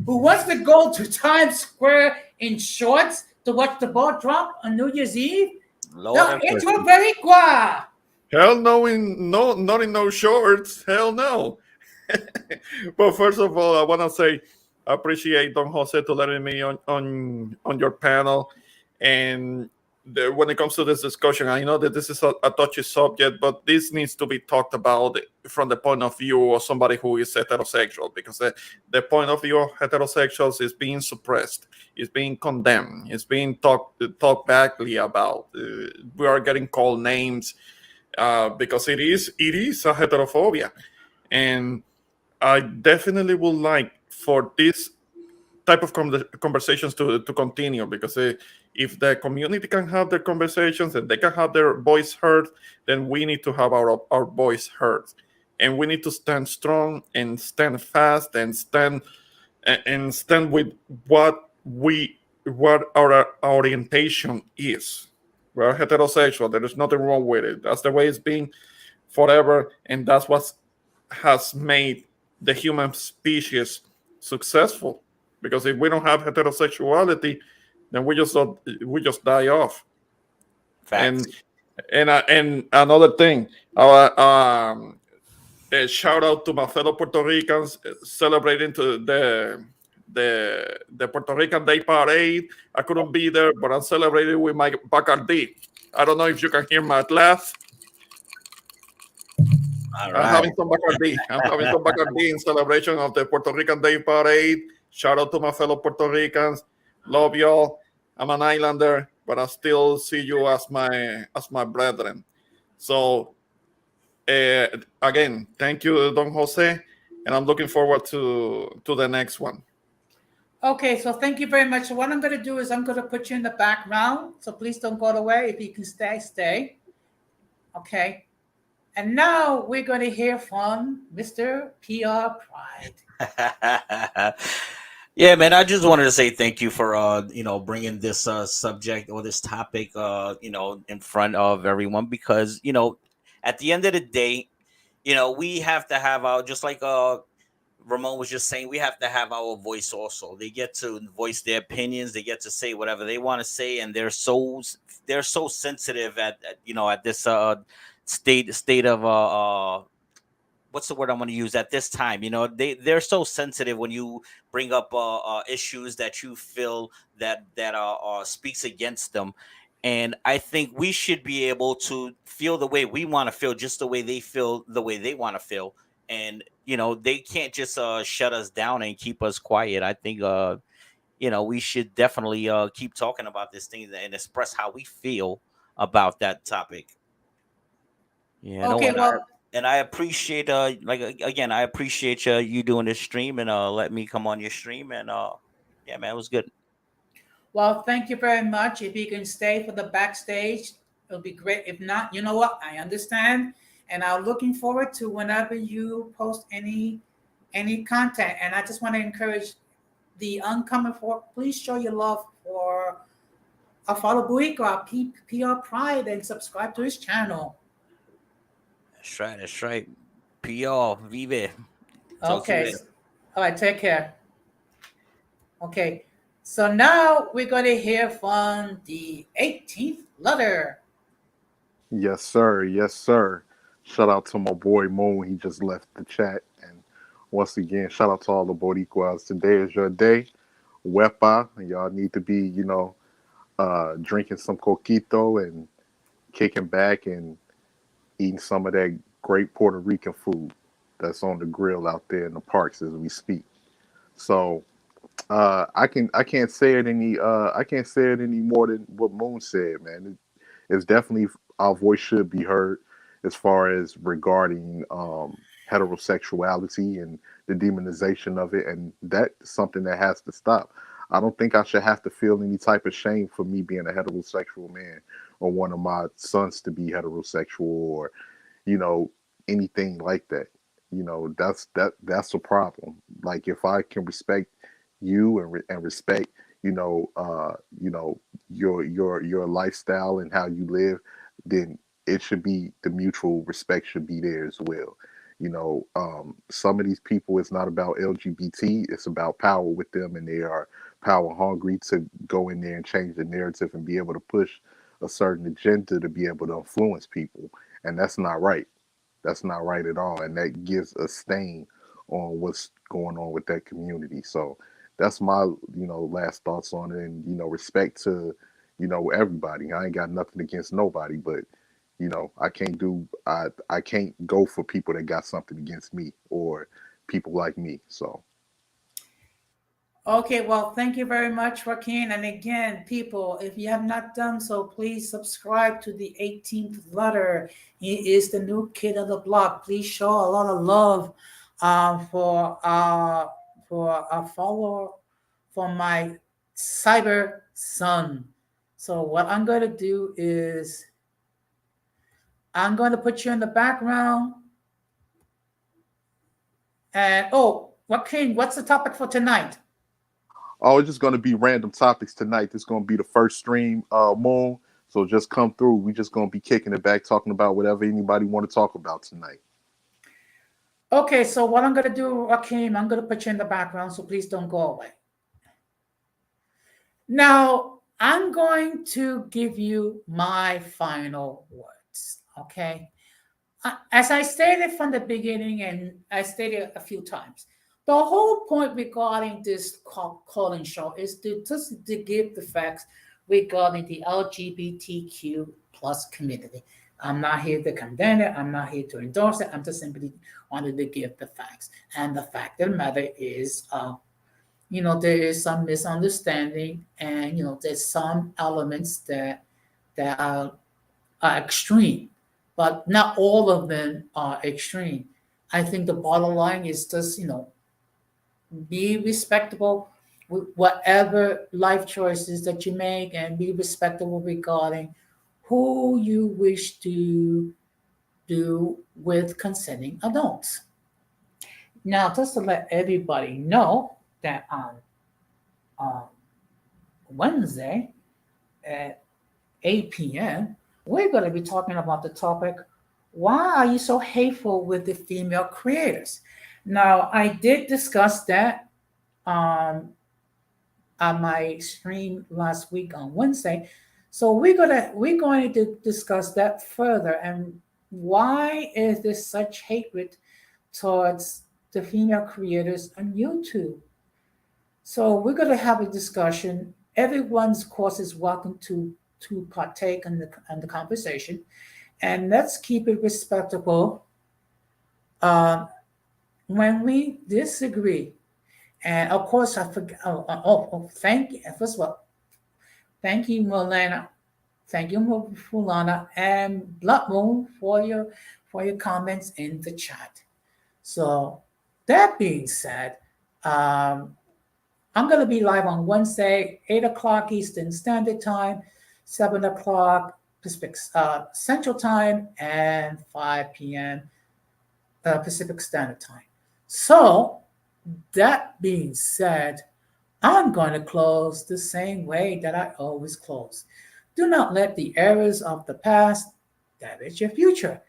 who wants to go to Times Square in shorts to watch the ball drop on New Year's Eve. Lord The have intro mercy. Berigua. hell no, not in no shorts. Hell no. But first of all, I want to say I appreciate Don Jose to letting me on your panel. And when it comes to this discussion, I know that this is a touchy subject, but this needs to be talked about from the point of view of somebody who is heterosexual, because the point of view of heterosexuals is being suppressed, is being condemned, is being talked badly about. We are getting called names because it is a heterophobia, and I definitely would like for this type of conversations to continue, because if the community can have their conversations and they can have their voice heard, then we need to have our voice heard, and we need to stand strong and stand fast and stand with what our orientation is. We're heterosexual. There is nothing wrong with it. That's the way it's been forever, and that's what has made the human species successful. Because if we don't have heterosexuality, then we just die off. Facts. And another thing, a shout out to my fellow Puerto Ricans celebrating to the Puerto Rican Day Parade. I couldn't be there, but I'm celebrating with my Bacardi. I don't know if you can hear my laugh. All I'm right. having some Bacardi. I'm having some Bacardi in celebration of the Puerto Rican Day Parade. Shout out to my fellow Puerto Ricans. Love y'all. I'm an islander, but I still see you as my brethren. So again, thank you, Don Jose, and I'm looking forward to the next one. Okay, so thank you very much. So what I'm going to do is I'm going to put you in the background. So please don't go away. If you can stay, stay. Okay. And now we're going to hear from Mr. PR Pride. Yeah, man, I just wanted to say thank you for bringing this subject or this topic in front of everyone, because at the end of the day, we have to have our, just like Ramon was just saying, we have to have our voice also. They get to voice their opinions, they get to say whatever they want to say, and they're so sensitive at this state of what's the word I'm going to use at this time. They're so sensitive when you bring up issues that you feel that speaks against them. And I think we should be able to feel the way we want to feel, just the way they feel, the way they want to feel. And they can't just shut us down and keep us quiet. I think we should definitely keep talking about this thing and express how we feel about that topic. Okay, well, And I appreciate again, I appreciate you doing this stream and let me come on your stream, and yeah, man, it was good. well, thank you very much. If you can stay for the backstage, it'll be great. If not, you know what? I understand. And I'm looking forward to whenever you post any content. And I just want to encourage the oncoming for, please show your love for follow Buico, our PR Pride, and subscribe to his channel. That's right. That's right. PR Vive. Talk to you Okay. later. All right. Take care. Okay. So now we're going to hear from the 18th letter. Yes, sir. Yes, sir. Shout out to my boy Moon. He just left the chat. And once again, shout out to all the Boricuas. Today is your day. Wepa. Y'all need to be, drinking some coquito and kicking back and eating some of that great Puerto Rican food that's on the grill out there in the parks as we speak. So I can't say it any more than what Moon said, man. It's definitely our voice should be heard as far as regarding heterosexuality and the demonization of it, and that's something that has to stop. I don't think I should have to feel any type of shame for me being a heterosexual man or one of my sons to be heterosexual or you know anything like that. That's a problem. Like if I can respect you and respect you know uh you know your lifestyle and how you live, then it should be the mutual respect should be there as well. Some of these people, it's not about LGBT, it's about power with them, and they are power hungry to go in there and change the narrative and be able to push a certain agenda to be able to influence people, and that's not right. That's not right at all, and that gives a stain on what's going on with that community. So that's my last thoughts on it, and respect to everybody. I ain't got nothing against nobody, but I can't go for people that got something against me or people like me. So Okay, well, thank you very much, Joaquin. And again, people, if you have not done so, please subscribe to the 18th letter. He is the new kid of the block. Please show a lot of love for a follower for my cyber son. So what I'm going to do is I'm going to put you in the background. And Joaquin, what's the topic for tonight? oh, it's just gonna be random topics tonight. This is gonna be the first stream, Moon. So just come through. We just gonna be kicking it back, talking about whatever anybody want to talk about tonight. Okay, so what I'm going to do, Joaquin, I'm going to put you in the background, so please don't go away. Now, I'm going to give you my final words, okay? As I stated from the beginning, and I stated a few times, the whole point regarding this calling show is to give the facts regarding the LGBTQ plus community. I'm not here to condemn it. I'm not here to endorse it. I'm just simply wanted to give the facts. And the fact of the matter is, there is some misunderstanding, and there's some elements that are extreme, but not all of them are extreme. I think the bottom line is just be respectable with whatever life choices that you make, and be respectable regarding who you wish to do with consenting adults. Now, just to let everybody know that on uh, Wednesday at 8 p.m., we're going to be talking about the topic, why are you so hateful with the female creators? Now, I did discuss that um, on my stream last week on Wednesday. So we're going to discuss that further, and why is there such hatred towards the female creators on YouTube? So we're going to have a discussion. Everyone's, of course, is welcome to partake in the conversation, and let's keep it respectable. Uh, when we disagree, and of course, I forgot. Thank you. First of all, thank you, Milena. Thank you, Fulana and Blood Moon, for your comments in the chat. So that being said, um, I'm going to be live on Wednesday, 8 o'clock Eastern Standard Time, 7 o'clock Pacific Central Time, and 5 p.m. Pacific Standard Time. So that being said, I'm going to close the same way that I always close. Do not let the errors of the past damage your future.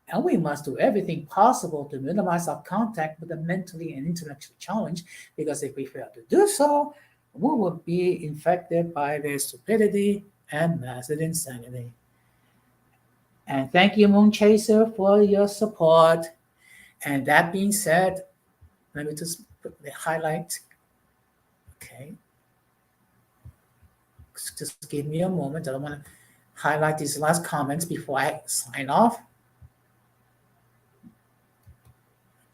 And we must do everything possible to minimize our contact with the mentally and intellectually challenged, because if we fail to do so, we will be infected by their stupidity and massive insanity. And thank you, Moon Chaser, for your support. And that being said, let me just put the highlight. Okay. Just give me a moment. I don't want to highlight these last comments before I sign off.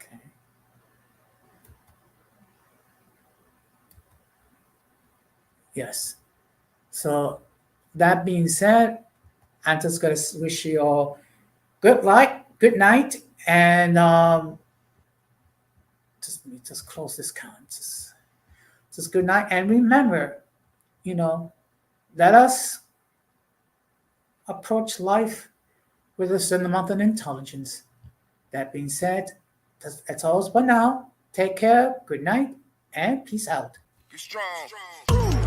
Okay. Yes. So that being said, I'm just gonna wish you all good luck, good night, and just let me just close this count. Just good night, and remember, let us approach life with a certain amount of intelligence. That being said, that's all for now. Take care, good night, and peace out. Be strong.